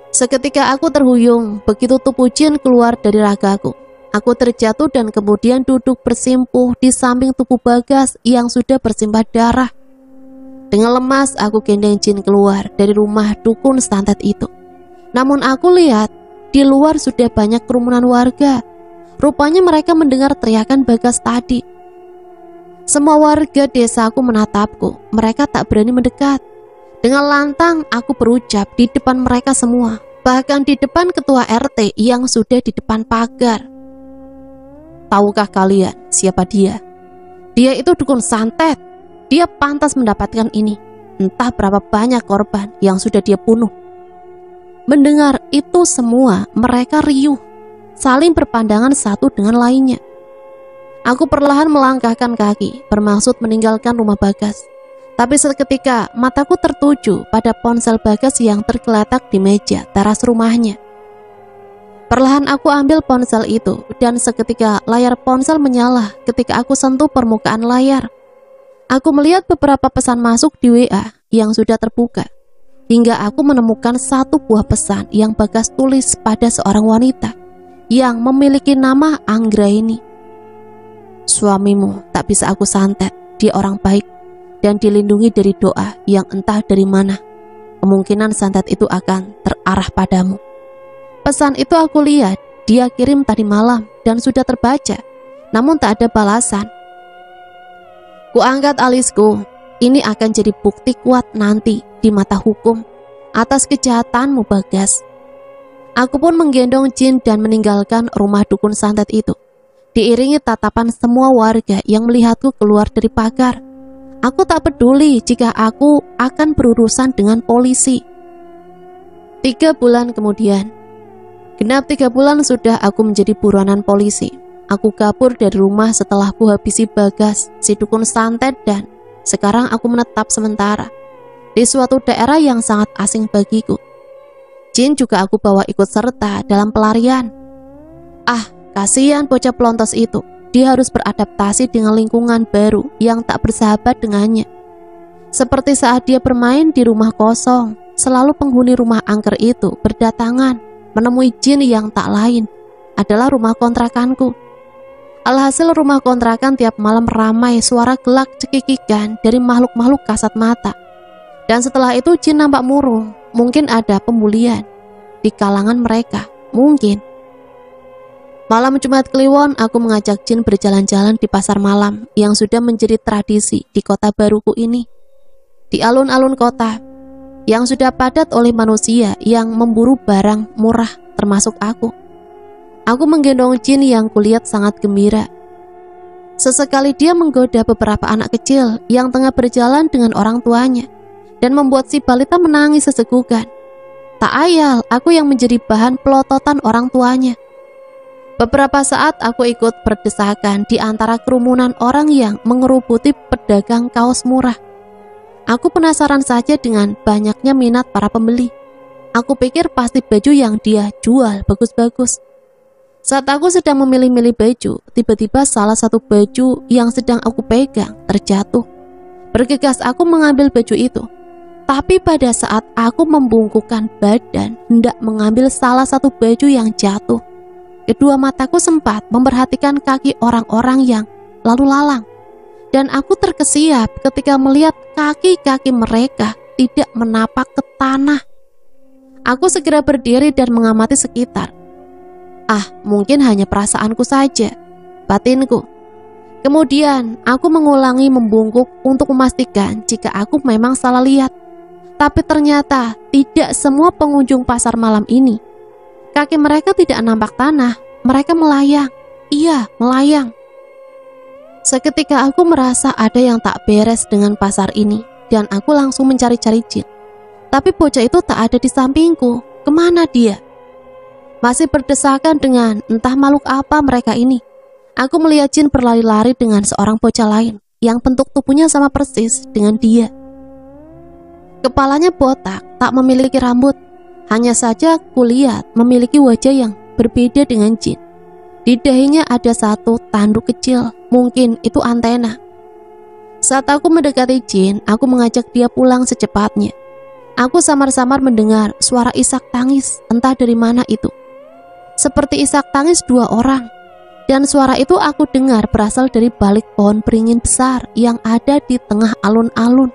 Seketika aku terhuyung, begitu tubuh jin keluar dari ragaku. Aku terjatuh dan kemudian duduk bersimpuh di samping tubuh Bagas yang sudah bersimbah darah. Dengan lemas aku gendeng jin keluar dari rumah dukun santet itu. Namun aku lihat di luar sudah banyak kerumunan warga. Rupanya mereka mendengar teriakan Bagas tadi. Semua warga desaku menatapku. Mereka tak berani mendekat. Dengan lantang aku berucap di depan mereka semua, bahkan di depan ketua RT yang sudah di depan pagar. Tahukah kalian siapa dia? Dia itu dukun santet. Dia pantas mendapatkan ini. Entah berapa banyak korban yang sudah dia bunuh. Mendengar itu semua, mereka riuh, saling berpandangan satu dengan lainnya. Aku perlahan melangkahkan kaki, bermaksud meninggalkan rumah Bagas. Tapi seketika mataku tertuju pada ponsel Bagas yang tergeletak di meja teras rumahnya. Perlahan aku ambil ponsel itu, dan seketika layar ponsel menyala ketika aku sentuh permukaan layar. Aku melihat beberapa pesan masuk di WA yang sudah terbuka, hingga aku menemukan satu buah pesan yang Bagas tulis pada seorang wanita yang memiliki nama Anggraini. Suamimu tak bisa aku santet, dia orang baik dan dilindungi dari doa yang entah dari mana. Kemungkinan santet itu akan terarah padamu. Pesan itu aku lihat dia kirim tadi malam dan sudah terbaca, namun tak ada balasan. Kuangkat alisku, ini akan jadi bukti kuat nanti di mata hukum atas kejahatanmu Bagas. Aku pun menggendong jin dan meninggalkan rumah dukun santet itu, diiringi tatapan semua warga yang melihatku keluar dari pagar. Aku tak peduli jika aku akan berurusan dengan polisi. 3 bulan kemudian, genap 3 bulan sudah aku menjadi buronan polisi. Aku kabur dari rumah setelah ku habisi Bagas, si dukun santet, dan sekarang aku menetap sementara di suatu daerah yang sangat asing bagiku. Jin juga aku bawa ikut serta dalam pelarian. Kasihan bocah pelontos itu. Dia harus beradaptasi dengan lingkungan baru yang tak bersahabat dengannya. Seperti saat dia bermain di rumah kosong, selalu penghuni rumah angker itu berdatangan menemui jin yang tak lain adalah rumah kontrakanku. Alhasil rumah kontrakan tiap malam ramai suara gelak cekikikan dari makhluk-makhluk kasat mata. Dan setelah itu jin nampak murung. Mungkin ada pembulian di kalangan mereka, mungkin. Malam Jumat Kliwon aku mengajak jin berjalan-jalan di pasar malam yang sudah menjadi tradisi di kota baruku ini. Di alun-alun kota yang sudah padat oleh manusia yang memburu barang murah termasuk aku. Aku menggendong jin yang kulihat sangat gembira. Sesekali dia menggoda beberapa anak kecil yang tengah berjalan dengan orang tuanya dan membuat si balita menangis sesegukan. Tak ayal aku yang menjadi bahan pelototan orang tuanya. Beberapa saat aku ikut berdesakan di antara kerumunan orang yang mengerubuti pedagang kaos murah. Aku penasaran saja dengan banyaknya minat para pembeli. Aku pikir pasti baju yang dia jual bagus-bagus. Saat aku sedang memilih-milih baju, tiba-tiba salah satu baju yang sedang aku pegang terjatuh. Bergegas aku mengambil baju itu. Tapi pada saat aku membungkukkan badan hendak mengambil salah satu baju yang jatuh, kedua mataku sempat memperhatikan kaki orang-orang yang lalu lalang. Dan aku terkesiap ketika melihat kaki-kaki mereka tidak menapak ke tanah. Aku segera berdiri dan mengamati sekitar. Mungkin hanya perasaanku saja, batinku. Kemudian aku mengulangi membungkuk untuk memastikan jika aku memang salah lihat. Tapi ternyata tidak semua pengunjung pasar malam ini. Kaki mereka tidak nampak tanah, mereka melayang. Iya, melayang. Seketika aku merasa ada yang tak beres dengan pasar ini, dan aku langsung mencari-cari jin. Tapi bocah itu tak ada di sampingku. Kemana dia? Masih berdesakan dengan entah makhluk apa mereka ini. Aku melihat jin berlari-lari dengan seorang bocah lain yang bentuk tubuhnya sama persis dengan dia. Kepalanya botak, tak memiliki rambut. Hanya saja kulihat memiliki wajah yang berbeda dengan jin. Di dahinya ada satu tanduk kecil, mungkin itu antena. Saat aku mendekati jin, aku mengajak dia pulang secepatnya. Aku samar-samar mendengar suara isak tangis, entah dari mana itu. Seperti isak tangis dua orang. Dan suara itu aku dengar berasal dari balik pohon beringin besar yang ada di tengah alun-alun.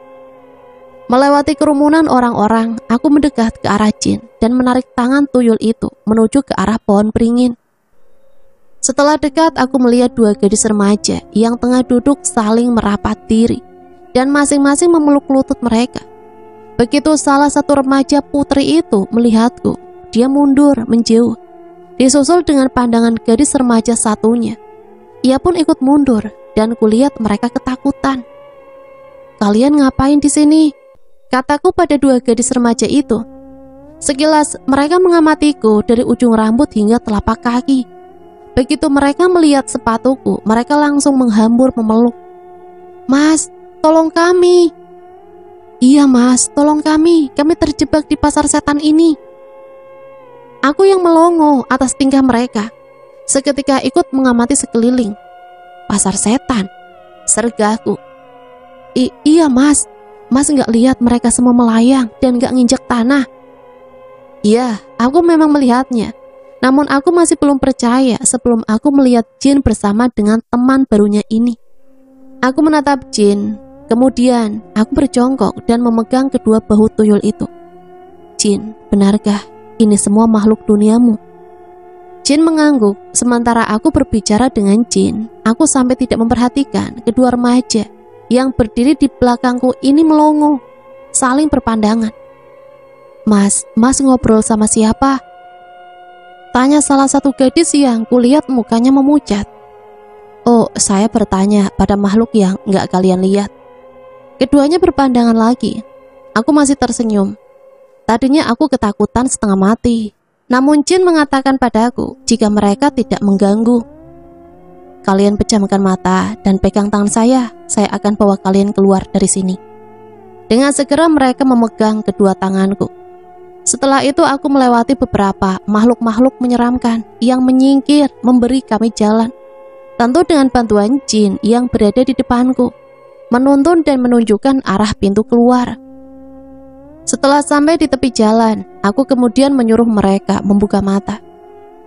Melewati kerumunan orang-orang, aku mendekat ke arah jin dan menarik tangan tuyul itu menuju ke arah pohon beringin. Setelah dekat, aku melihat dua gadis remaja yang tengah duduk saling merapat diri dan masing-masing memeluk lutut mereka. Begitu salah satu remaja putri itu melihatku, dia mundur menjauh, disusul dengan pandangan gadis remaja satunya. Ia pun ikut mundur dan kulihat mereka ketakutan. "Kalian ngapain di sini?" kataku pada dua gadis remaja itu. Sekilas mereka mengamatiku dari ujung rambut hingga telapak kaki. Begitu mereka melihat sepatuku, mereka langsung menghambur memeluk. "Mas, tolong kami." "Iya mas, tolong kami terjebak di pasar setan ini." Aku yang melongo atas tingkah mereka, seketika ikut mengamati sekeliling. "Pasar setan?" sergahku. Iya mas nggak lihat mereka semua melayang dan nggak nginjak tanah?" "Iya, aku memang melihatnya. Namun aku masih belum percaya sebelum aku melihat jin bersama dengan teman barunya ini." Aku menatap jin, kemudian aku berjongkok dan memegang kedua bahu tuyul itu. "Jin, benarkah ini semua makhluk duniamu?" Jin mengangguk, sementara aku berbicara dengan jin. Aku sampai tidak memperhatikan kedua remaja yang berdiri di belakangku ini melongo, saling berpandangan. Mas ngobrol sama siapa?" tanya salah satu gadis yang kulihat mukanya memucat. "Oh, saya bertanya pada makhluk yang nggak kalian lihat." Keduanya berpandangan lagi. Aku masih tersenyum. Tadinya aku ketakutan setengah mati. Namun jin mengatakan padaku jika mereka tidak mengganggu. "Kalian pejamkan mata dan pegang tangan saya akan bawa kalian keluar dari sini." Dengan segera mereka memegang kedua tanganku. Setelah itu aku melewati beberapa makhluk-makhluk menyeramkan yang menyingkir memberi kami jalan. Tentu dengan bantuan jin yang berada di depanku, menuntun dan menunjukkan arah pintu keluar. Setelah sampai di tepi jalan, aku kemudian menyuruh mereka membuka mata.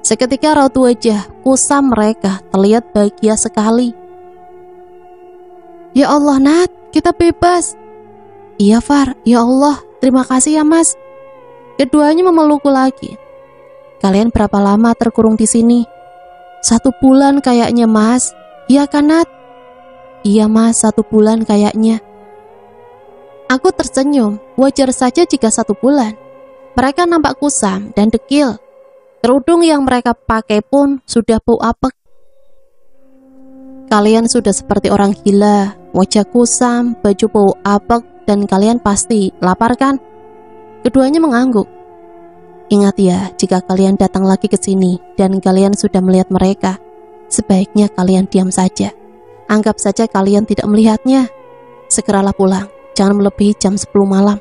Seketika raut wajah kusam mereka terlihat bahagia sekali. "Ya Allah Nat, kita bebas." "Iya Far, ya Allah, terima kasih ya Mas." Keduanya memelukku lagi. "Kalian berapa lama terkurung di sini?" 1 bulan kayaknya Mas." "Iya kan Nat?" "Iya Mas, 1 bulan kayaknya." Aku tersenyum, wajar saja jika 1 bulan. Mereka nampak kusam dan dekil. Kerudung yang mereka pakai pun sudah bau apek. "Kalian sudah seperti orang gila, wajah kusam, baju bau apek, dan kalian pasti lapar kan?" Keduanya mengangguk. "Ingat ya, jika kalian datang lagi ke sini dan kalian sudah melihat mereka, sebaiknya kalian diam saja. Anggap saja kalian tidak melihatnya. Segeralah pulang, jangan melebihi jam 10 malam."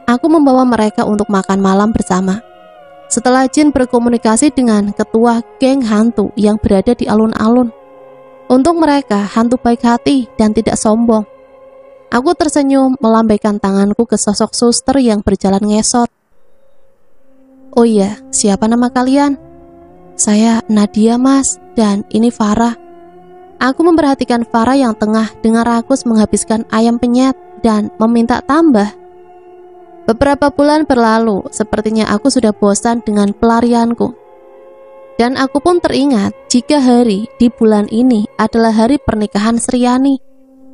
Aku membawa mereka untuk makan malam bersama. Setelah jin berkomunikasi dengan ketua geng hantu yang berada di alun-alun. Untuk mereka, hantu baik hati dan tidak sombong. Aku tersenyum melambaikan tanganku ke sosok suster yang berjalan ngesot. "Oh iya, siapa nama kalian?" "Saya Nadia, Mas, dan ini Farah." Aku memperhatikan Farah yang tengah dengan rakus menghabiskan ayam penyet dan meminta tambah. Beberapa bulan berlalu, sepertinya aku sudah bosan dengan pelarianku. Dan aku pun teringat jika hari di bulan ini adalah hari pernikahan Sriani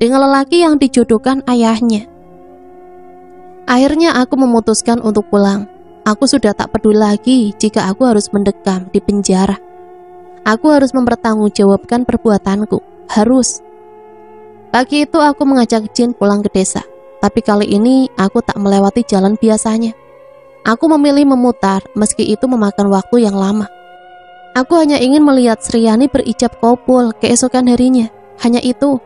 dengan lelaki yang dijodohkan ayahnya. Akhirnya aku memutuskan untuk pulang. Aku sudah tak peduli lagi jika aku harus mendekam di penjara. Aku harus mempertanggungjawabkan perbuatanku. Harus. Pagi itu aku mengajak Jin pulang ke desa. Tapi kali ini aku tak melewati jalan biasanya. Aku memilih memutar meski itu memakan waktu yang lama. Aku hanya ingin melihat Sriani berijab kabul keesokan harinya. Hanya itu.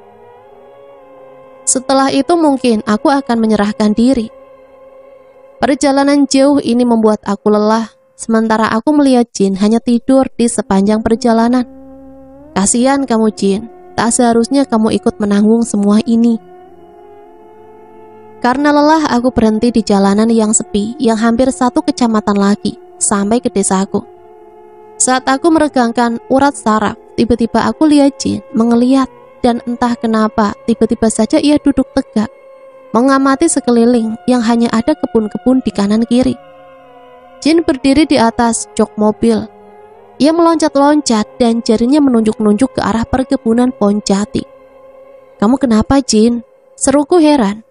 Setelah itu mungkin aku akan menyerahkan diri. Perjalanan jauh ini membuat aku lelah, sementara aku melihat Jin hanya tidur di sepanjang perjalanan. Kasihan kamu Jin, tak seharusnya kamu ikut menanggung semua ini. Karena lelah aku berhenti di jalanan yang sepi yang hampir 1 kecamatan lagi sampai ke desaku. Saat aku meregangkan urat saraf, tiba-tiba aku lihat Jin mengeliat. Dan entah kenapa, tiba-tiba saja ia duduk tegak, mengamati sekeliling yang hanya ada kebun-kebun di kanan kiri. Jin berdiri di atas jok mobil. Ia meloncat-loncat dan jarinya menunjuk-nunjuk ke arah perkebunan pohon jati. "Kamu kenapa, Jin?" seruku heran.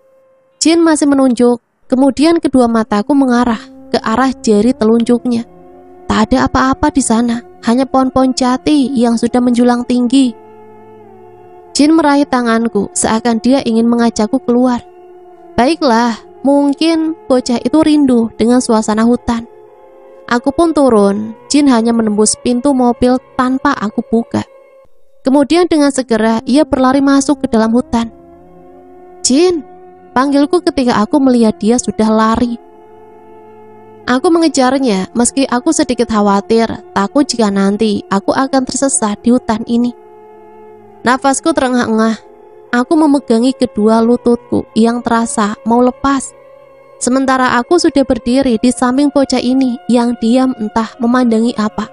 Jin masih menunjuk, kemudian kedua mataku mengarah ke arah jari telunjuknya. Tak ada apa-apa di sana, hanya pohon-pohon jati yang sudah menjulang tinggi. Jin meraih tanganku seakan dia ingin mengajakku keluar. Baiklah, mungkin bocah itu rindu dengan suasana hutan. Aku pun turun. Jin hanya menembus pintu mobil tanpa aku buka. Kemudian dengan segera ia berlari masuk ke dalam hutan. "Jin," panggilku ketika aku melihat dia sudah lari. Aku mengejarnya meski aku sedikit khawatir, takut jika nanti aku akan tersesat di hutan ini. Nafasku terengah-engah. Aku memegangi kedua lututku yang terasa mau lepas. Sementara aku sudah berdiri di samping bocah ini yang diam entah memandangi apa.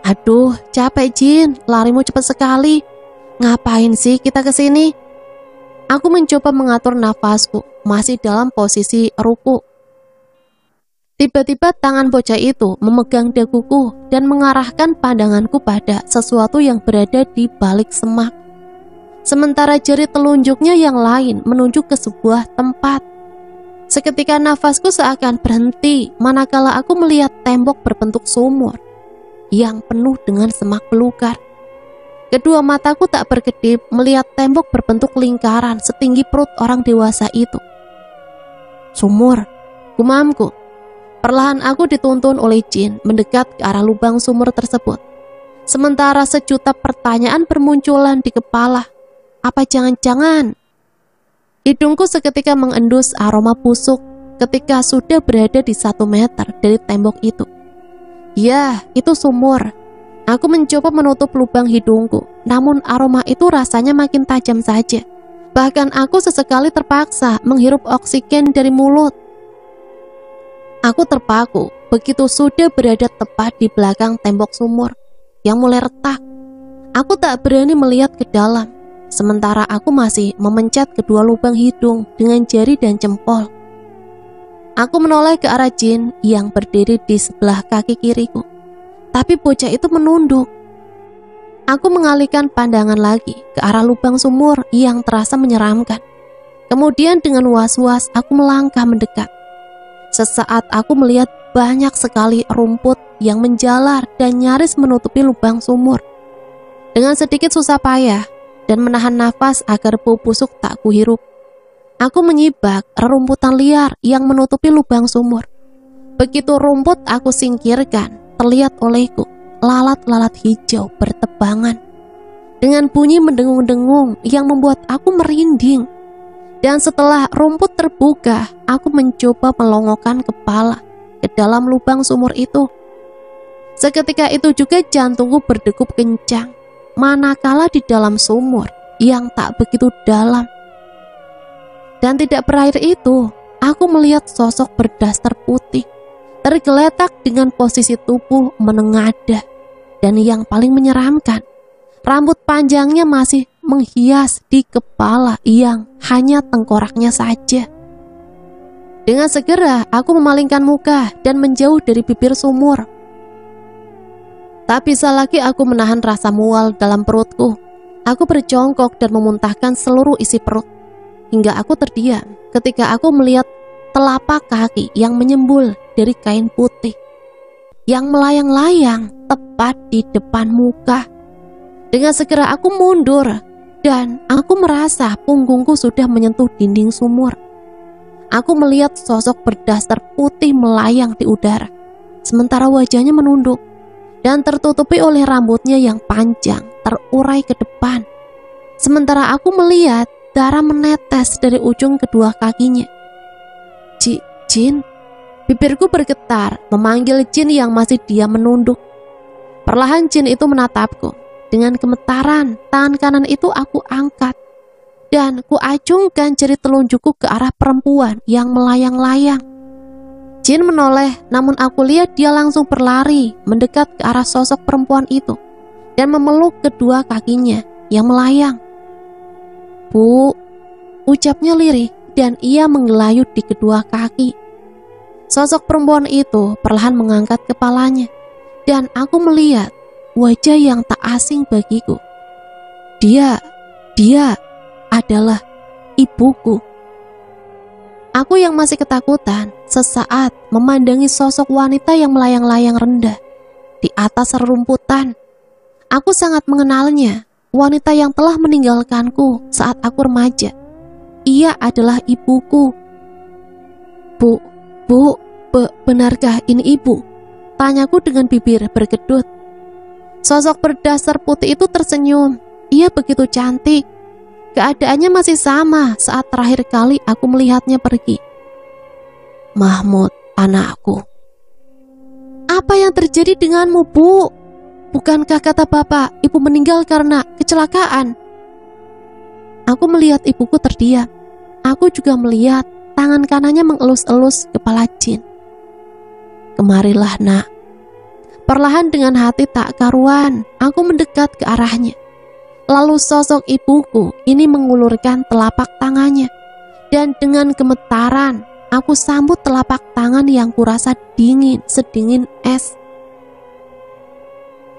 "Aduh, capek Jin, larimu cepat sekali. Ngapain sih kita kesini?" Aku mencoba mengatur nafasku, masih dalam posisi ruku. Tiba-tiba tangan bocah itu memegang daguku dan mengarahkan pandanganku pada sesuatu yang berada di balik semak. Sementara jari telunjuknya yang lain menunjuk ke sebuah tempat. Seketika nafasku seakan berhenti manakala aku melihat tembok berbentuk sumur yang penuh dengan semak belukar. Kedua mataku tak berkedip melihat tembok berbentuk lingkaran setinggi perut orang dewasa itu. "Sumur," gumamku. Perlahan aku dituntun oleh Jin mendekat ke arah lubang sumur tersebut. Sementara sejuta pertanyaan bermunculan di kepala. Apa jangan-jangan? Hidungku seketika mengendus aroma busuk ketika sudah berada di 1 meter dari tembok itu. Ya, itu sumur. Aku mencoba menutup lubang hidungku, namun aroma itu rasanya makin tajam saja. Bahkan aku sesekali terpaksa menghirup oksigen dari mulut. Aku terpaku begitu sudah berada tepat di belakang tembok sumur yang mulai retak. Aku tak berani melihat ke dalam, sementara aku masih memencet kedua lubang hidung dengan jari dan jempol. Aku menoleh ke arah Jin yang berdiri di sebelah kaki kiriku, tapi bocah itu menunduk. Aku mengalihkan pandangan lagi ke arah lubang sumur yang terasa menyeramkan. Kemudian dengan was-was aku melangkah mendekat. Sesaat aku melihat banyak sekali rumput yang menjalar dan nyaris menutupi lubang sumur. Dengan sedikit susah payah dan menahan nafas agar bau busuk tak kuhirup, aku menyibak rerumputan liar yang menutupi lubang sumur. Begitu rumput aku singkirkan, terlihat olehku lalat-lalat hijau bertebangan dengan bunyi mendengung-dengung yang membuat aku merinding. Dan setelah rumput terbuka, aku mencoba melongokkan kepala ke dalam lubang sumur itu. Seketika itu juga jantungku berdegup kencang, manakala di dalam sumur yang tak begitu dalam. Dan tidak berakhir itu, aku melihat sosok berdaster putih tergeletak dengan posisi tubuh menengadah. Dan yang paling menyeramkan, rambut panjangnya masih menghias di kepala yang hanya tengkoraknya saja. Dengan segera aku memalingkan muka dan menjauh dari bibir sumur. Tak bisa lagi aku menahan rasa mual dalam perutku. Aku berjongkok dan memuntahkan seluruh isi perut. Hingga aku terdiam ketika aku melihat telapak kaki yang menyembul dari kain putih yang melayang-layang tepat di depan muka. Dengan segera aku mundur dan aku merasa punggungku sudah menyentuh dinding sumur. Aku melihat sosok berdaster putih melayang di udara, sementara wajahnya menunduk dan tertutupi oleh rambutnya yang panjang terurai ke depan. Sementara aku melihat darah menetes dari ujung kedua kakinya. Jin, bibirku bergetar memanggil Jin yang masih diam menunduk. Perlahan Jin itu menatapku. Dengan gemetaran, tangan kanan itu aku angkat dan kuacungkan jari telunjukku ke arah perempuan yang melayang-layang. Jin menoleh, namun aku lihat dia langsung berlari mendekat ke arah sosok perempuan itu dan memeluk kedua kakinya yang melayang. "Bu," ucapnya lirih dan ia menggelayut di kedua kaki. Sosok perempuan itu perlahan mengangkat kepalanya dan aku melihat wajah yang tak asing bagiku. Dia adalah ibuku. Aku yang masih ketakutan sesaat memandangi sosok wanita yang melayang-layang rendah di atas rerumputan. Aku sangat mengenalnya, wanita yang telah meninggalkanku saat aku remaja. Ia adalah ibuku. Bu, benarkah ini ibu? Tanyaku dengan bibir berkedut. Sosok berdaster putih itu tersenyum. Ia begitu cantik. Keadaannya masih sama saat terakhir kali aku melihatnya pergi. "Mahmud, anakku." "Apa yang terjadi denganmu, Bu? Bukankah kata bapak ibu meninggal karena kecelakaan?" Aku melihat ibuku terdiam. Aku juga melihat tangan kanannya mengelus-elus kepala Jin. "Kemarilah, nak." Perlahan dengan hati tak karuan, aku mendekat ke arahnya. Lalu sosok ibuku ini mengulurkan telapak tangannya. Dan dengan gemetaran, aku sambut telapak tangan yang kurasa dingin, sedingin es.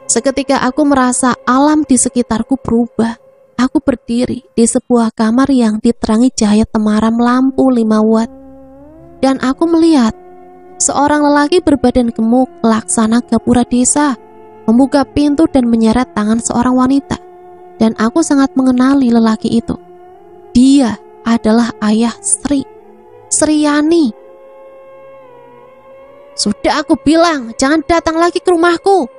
Seketika aku merasa alam di sekitarku berubah. Aku berdiri di sebuah kamar yang diterangi cahaya temaram lampu 5 watt. Dan aku melihat seorang lelaki berbadan gemuk laksana gapura desa membuka pintu dan menyeret tangan seorang wanita. Dan aku sangat mengenali lelaki itu. Dia adalah ayah Sriyani. "Sudah aku bilang, jangan datang lagi ke rumahku."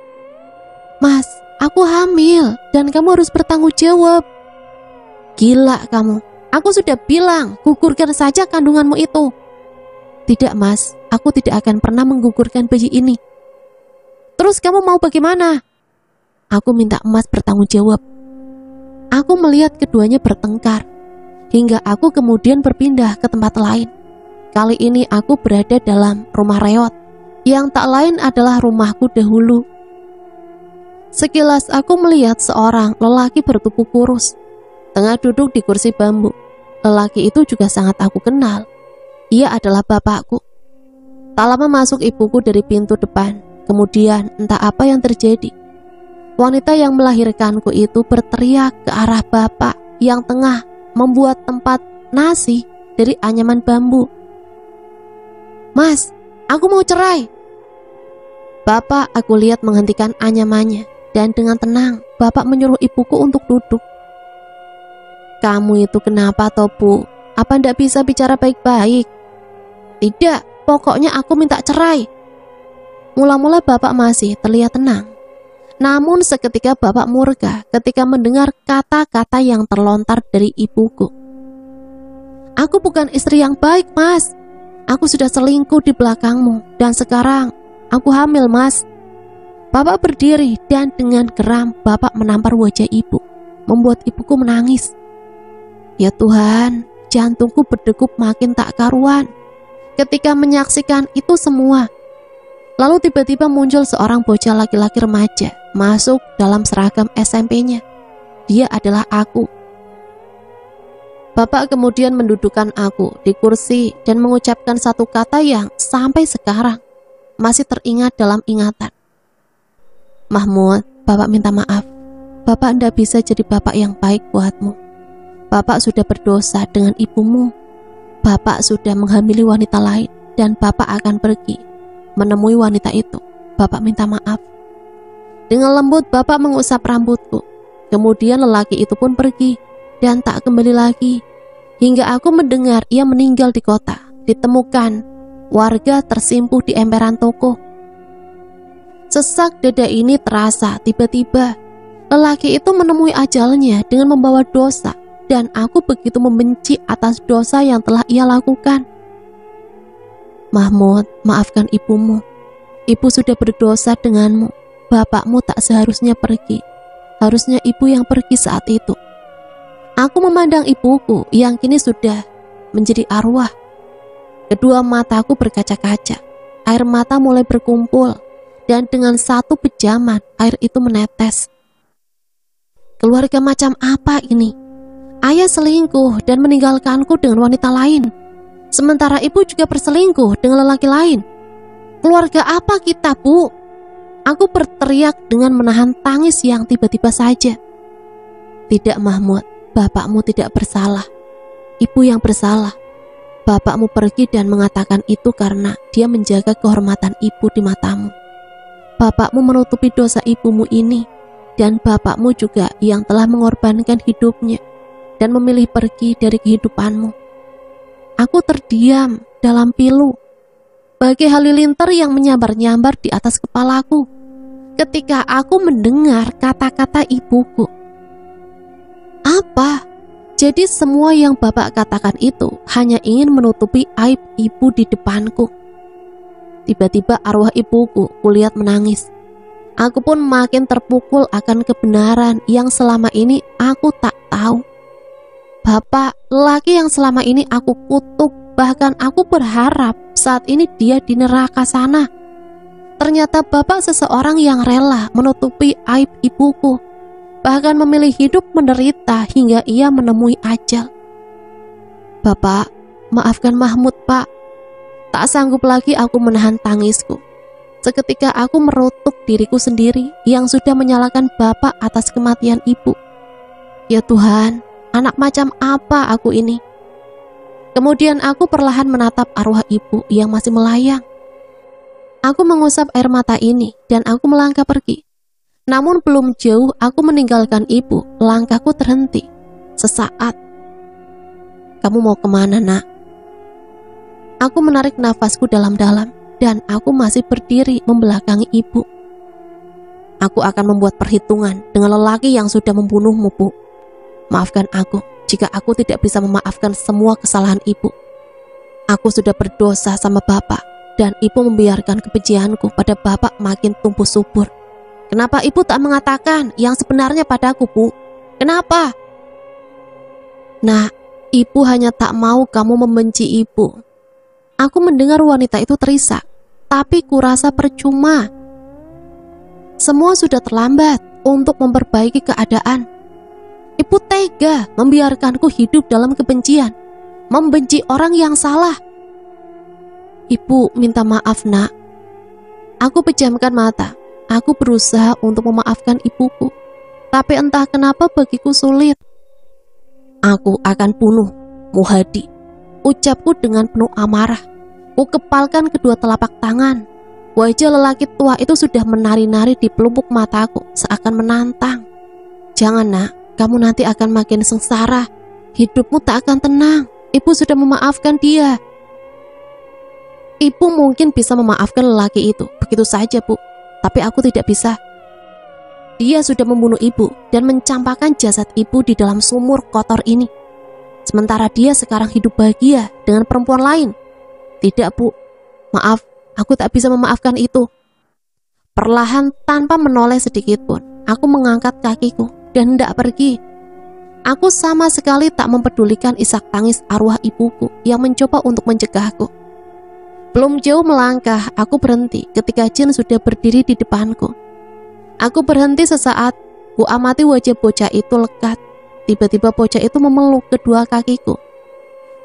"Mas, aku hamil dan kamu harus bertanggung jawab." "Gila kamu, aku sudah bilang gugurkan saja kandunganmu itu." "Tidak mas, aku tidak akan pernah menggugurkan bayi ini." "Terus kamu mau bagaimana?" "Aku minta emas bertanggung jawab." Aku melihat keduanya bertengkar, hingga aku kemudian berpindah ke tempat lain. Kali ini aku berada dalam rumah reot, yang tak lain adalah rumahku dahulu. Sekilas aku melihat seorang lelaki bertubuh kurus, tengah duduk di kursi bambu. Lelaki itu juga sangat aku kenal. Ia adalah bapakku. Tak lama masuk ibuku dari pintu depan. Kemudian entah apa yang terjadi. Wanita yang melahirkanku itu berteriak ke arah bapak yang tengah membuat tempat nasi dari anyaman bambu. "Mas, aku mau cerai." Bapak aku lihat menghentikan anyamannya dan dengan tenang bapak menyuruh ibuku untuk duduk. "Kamu itu kenapa toh, Bu? Apa ndak bisa bicara baik-baik?" "Tidak, pokoknya aku minta cerai." Mula-mula bapak masih terlihat tenang. Namun seketika bapak murka ketika mendengar kata-kata yang terlontar dari ibuku. "Aku bukan istri yang baik, Mas. Aku sudah selingkuh di belakangmu dan sekarang aku hamil, Mas." Bapak berdiri dan dengan geram bapak menampar wajah ibu, membuat ibuku menangis. "Ya Tuhan, jantungku berdegup makin tak karuan ketika menyaksikan itu semua. Lalu tiba-tiba muncul seorang bocah laki-laki remaja masuk dalam seragam SMP-nya. Dia adalah aku. Bapak kemudian mendudukkan aku di kursi dan mengucapkan satu kata yang sampai sekarang masih teringat dalam ingatan. Mahmud, Bapak minta maaf. Bapak tidak bisa jadi bapak yang baik buatmu. Bapak sudah berdosa dengan ibumu. Bapak sudah menghamili wanita lain dan Bapak akan pergi menemui wanita itu. Bapak minta maaf. Dengan lembut Bapak mengusap rambutku. Kemudian lelaki itu pun pergi dan tak kembali lagi. Hingga aku mendengar ia meninggal di kota. Ditemukan warga tersimpuh di emperan toko. Sesak dada ini terasa tiba-tiba. Lelaki itu menemui ajalnya dengan membawa dosa. Dan aku begitu membenci atas dosa yang telah ia lakukan. Mahmud, maafkan ibumu. Ibu sudah berdosa denganmu. Bapakmu tak seharusnya pergi. Harusnya ibu yang pergi saat itu. Aku memandang ibuku yang kini sudah menjadi arwah. Kedua mataku berkaca-kaca. Air mata mulai berkumpul. Dan dengan satu pejaman air itu menetes. Keluarga macam apa ini? Ayah selingkuh dan meninggalkanku dengan wanita lain. Sementara ibu juga berselingkuh dengan lelaki lain. Keluarga apa kita, Bu? Aku berteriak dengan menahan tangis yang tiba-tiba saja. Tidak, Mahmud, bapakmu tidak bersalah. Ibu yang bersalah. Bapakmu pergi dan mengatakan itu karena dia menjaga kehormatan ibu di matamu. Bapakmu menutupi dosa ibumu ini. Dan bapakmu juga yang telah mengorbankan hidupnya dan memilih pergi dari kehidupanmu. Aku terdiam dalam pilu, bagai halilintar yang menyambar-nyambar di atas kepalaku ketika aku mendengar kata-kata ibuku. Apa? Jadi semua yang Bapak katakan itu hanya ingin menutupi aib ibu di depanku. Tiba-tiba arwah ibuku kulihat menangis. Aku pun makin terpukul akan kebenaran yang selama ini aku tak tahu. Bapak, lelaki yang selama ini aku kutuk, bahkan aku berharap saat ini dia di neraka sana. Ternyata Bapak seseorang yang rela menutupi aib ibuku, bahkan memilih hidup menderita hingga ia menemui ajal. Bapak, maafkan Mahmud, Pak. Tak sanggup lagi aku menahan tangisku. Seketika aku merutuk diriku sendiri yang sudah menyalahkan Bapak atas kematian ibu. Ya Tuhan, anak macam apa aku ini? Kemudian aku perlahan menatap arwah ibu yang masih melayang. Aku mengusap air mata ini dan aku melangkah pergi. Namun belum jauh aku meninggalkan ibu, langkahku terhenti. Sesaat. Kamu mau kemana, nak? Aku menarik nafasku dalam-dalam. Dan aku masih berdiri membelakangi ibu. Aku akan membuat perhitungan dengan lelaki yang sudah membunuhmu, Bu. Maafkan aku jika aku tidak bisa memaafkan semua kesalahan ibu. Aku sudah berdosa sama Bapak, dan ibu membiarkan kebencianku pada Bapak makin tumbuh subur. Kenapa ibu tak mengatakan yang sebenarnya padaku, Bu? Kenapa? Nah, ibu hanya tak mau kamu membenci ibu. Aku mendengar wanita itu terisak, tapi kurasa percuma. Semua sudah terlambat untuk memperbaiki keadaan. Ibu tega membiarkanku hidup dalam kebencian, membenci orang yang salah. Ibu minta maaf, nak. Aku pejamkan mata. Aku berusaha untuk memaafkan ibuku, tapi entah kenapa bagiku sulit. Aku akan bunuh Muhadi, ucapku dengan penuh amarah. Ku kepalkan kedua telapak tangan. Wajah lelaki tua itu sudah menari-nari di pelupuk mataku, seakan menantang. Jangan, nak, kamu nanti akan makin sengsara. Hidupmu tak akan tenang. Ibu sudah memaafkan dia. Ibu mungkin bisa memaafkan lelaki itu begitu saja, Bu. Tapi aku tidak bisa. Dia sudah membunuh ibu dan mencampakkan jasad ibu di dalam sumur kotor ini. Sementara dia sekarang hidup bahagia dengan perempuan lain. Tidak, Bu. Maaf, aku tak bisa memaafkan itu. Perlahan tanpa menoleh sedikit pun, aku mengangkat kakiku dan hendak pergi. Aku sama sekali tak mempedulikan isak tangis arwah ibuku yang mencoba untuk mencegahku. Belum jauh melangkah, aku berhenti ketika Jin sudah berdiri di depanku. Aku berhenti sesaat, ku amati wajah bocah itu lekat. Tiba-tiba bocah itu memeluk kedua kakiku.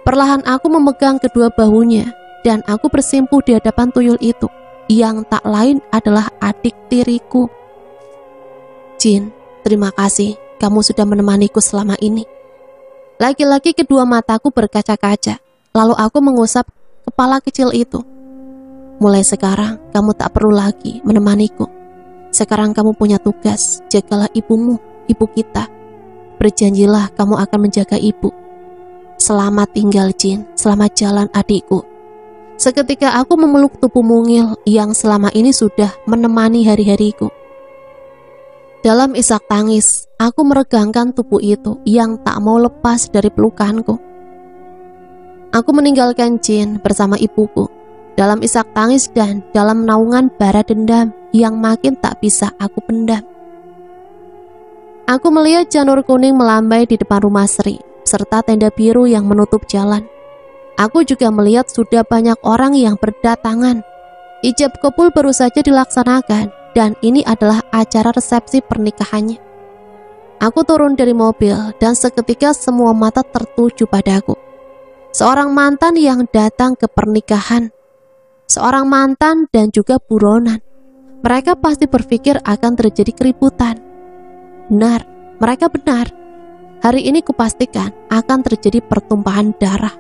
Perlahan aku memegang kedua bahunya, dan aku bersimpuh di hadapan tuyul itu, yang tak lain adalah adik tiriku. Jin, terima kasih, kamu sudah menemaniku selama ini. Lagi-lagi kedua mataku berkaca-kaca, lalu aku mengusap kepala kecil itu. Mulai sekarang, kamu tak perlu lagi menemaniku. Sekarang kamu punya tugas, jagalah ibumu, ibu kita. Berjanjilah kamu akan menjaga ibu. Selamat tinggal Jin, selamat jalan adikku. Seketika aku memeluk tubuh mungil yang selama ini sudah menemani hari-hariku. Dalam isak tangis, aku meregangkan tubuh itu yang tak mau lepas dari pelukanku. Aku meninggalkan Jin bersama ibuku dalam isak tangis dan dalam naungan bara dendam yang makin tak bisa aku pendam. Aku melihat janur kuning melambai di depan rumah Sri, serta tenda biru yang menutup jalan. Aku juga melihat sudah banyak orang yang berdatangan. Ijab kabul baru saja dilaksanakan, dan ini adalah acara resepsi pernikahannya. Aku turun dari mobil, dan seketika semua mata tertuju padaku. Seorang mantan yang datang ke pernikahan. Seorang mantan dan juga buronan. Mereka pasti berpikir akan terjadi keributan. Benar, mereka benar. Hari ini kupastikan akan terjadi pertumpahan darah.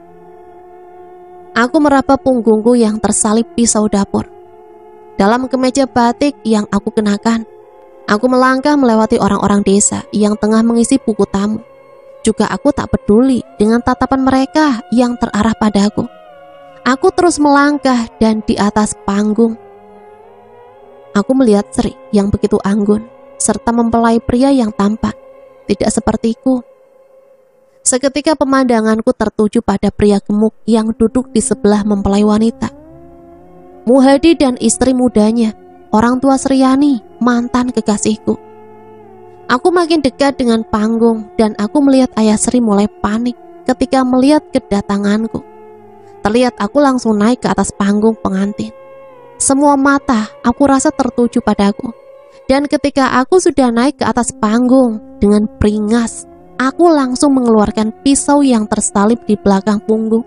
Aku meraba punggungku yang tersalip pisau dapur. Dalam kemeja batik yang aku kenakan, aku melangkah melewati orang-orang desa yang tengah mengisi buku tamu. Juga aku tak peduli dengan tatapan mereka yang terarah padaku. Aku terus melangkah dan di atas panggung, aku melihat Sri yang begitu anggun, serta mempelai pria yang tampan, tidak sepertiku. Seketika pemandanganku tertuju pada pria gemuk yang duduk di sebelah mempelai wanita. Muhadi dan istri mudanya, orang tua Sriani, mantan kekasihku. Aku makin dekat dengan panggung dan aku melihat ayah Sri mulai panik ketika melihat kedatanganku. Terlihat aku langsung naik ke atas panggung pengantin. Semua mata aku rasa tertuju padaku. Dan ketika aku sudah naik ke atas panggung, dengan beringas, aku langsung mengeluarkan pisau yang tersalip di belakang punggung.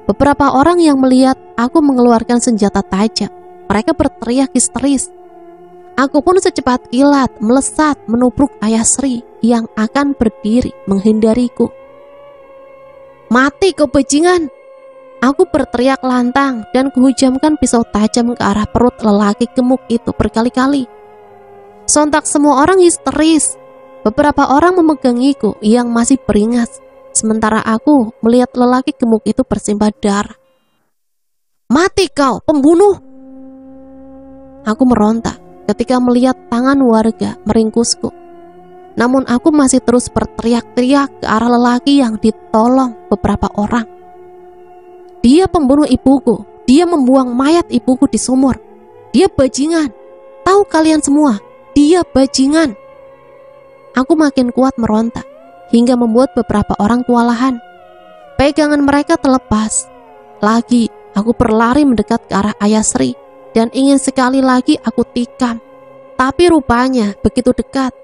Beberapa orang yang melihat aku mengeluarkan senjata tajam, mereka berteriak histeris. Aku pun secepat kilat melesat menubruk ayah Sri yang akan berdiri menghindariku. Mati kau bajingan! Aku berteriak lantang dan kuhujamkan pisau tajam ke arah perut lelaki gemuk itu berkali-kali. Sontak semua orang histeris. Beberapa orang memegangiku yang masih beringas, sementara aku melihat lelaki gemuk itu bersimbah darah. Mati kau, pembunuh! Aku meronta ketika melihat tangan warga meringkusku. Namun aku masih terus berteriak-teriak ke arah lelaki yang ditolong beberapa orang. Dia pembunuh ibuku, dia membuang mayat ibuku di sumur. Dia bajingan, tahu kalian semua. Dia bajingan. Aku makin kuat meronta hingga membuat beberapa orang kewalahan. Pegangan mereka terlepas. Lagi aku berlari mendekat ke arah ayah Sri dan ingin sekali lagi aku tikam. Tapi rupanya begitu dekat.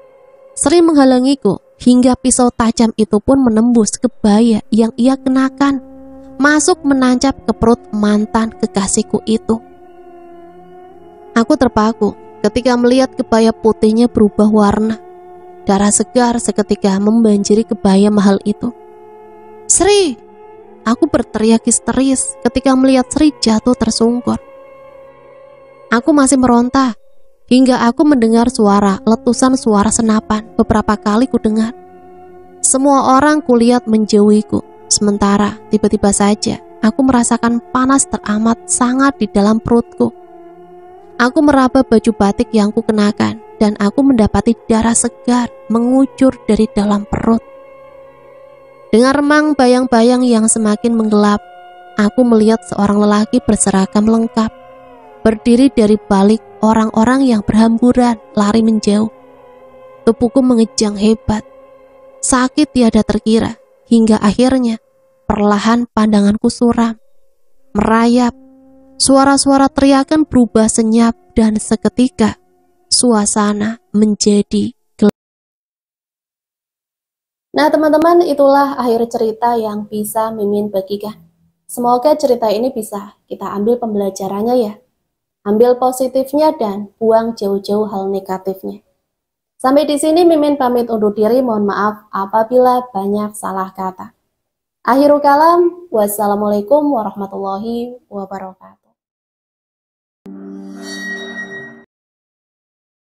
Sri menghalangiku hingga pisau tajam itu pun menembus kebaya yang ia kenakan, masuk menancap ke perut mantan kekasihku itu. Aku terpaku ketika melihat kebaya putihnya berubah warna. Darah segar seketika membanjiri kebaya mahal itu. Sri! Aku berteriak histeris ketika melihat Sri jatuh tersungkur. Aku masih meronta hingga aku mendengar letusan suara senapan beberapa kali kudengar. Semua orang kulihat menjauhiku. Sementara tiba-tiba saja aku merasakan panas teramat sangat di dalam perutku. Aku meraba baju batik yang kukenakan dan aku mendapati darah segar mengucur dari dalam perut. Dengan remang bayang-bayang yang semakin menggelap, aku melihat seorang lelaki berseragam lengkap berdiri dari balik orang-orang yang berhamburan lari menjauh. Tubuhku mengejang hebat. Sakit tiada terkira, hingga akhirnya perlahan pandanganku suram, merayap. Suara-suara teriakan berubah senyap dan seketika suasana menjadi gelap. Nah teman-teman, itulah akhir cerita yang bisa Mimin bagikan. Semoga cerita ini bisa kita ambil pembelajarannya ya. Ambil positifnya dan buang jauh-jauh hal negatifnya. Sampai di sini Mimin pamit undur diri, mohon maaf apabila banyak salah kata. Akhirul kalam, wassalamualaikum warahmatullahi wabarakatuh.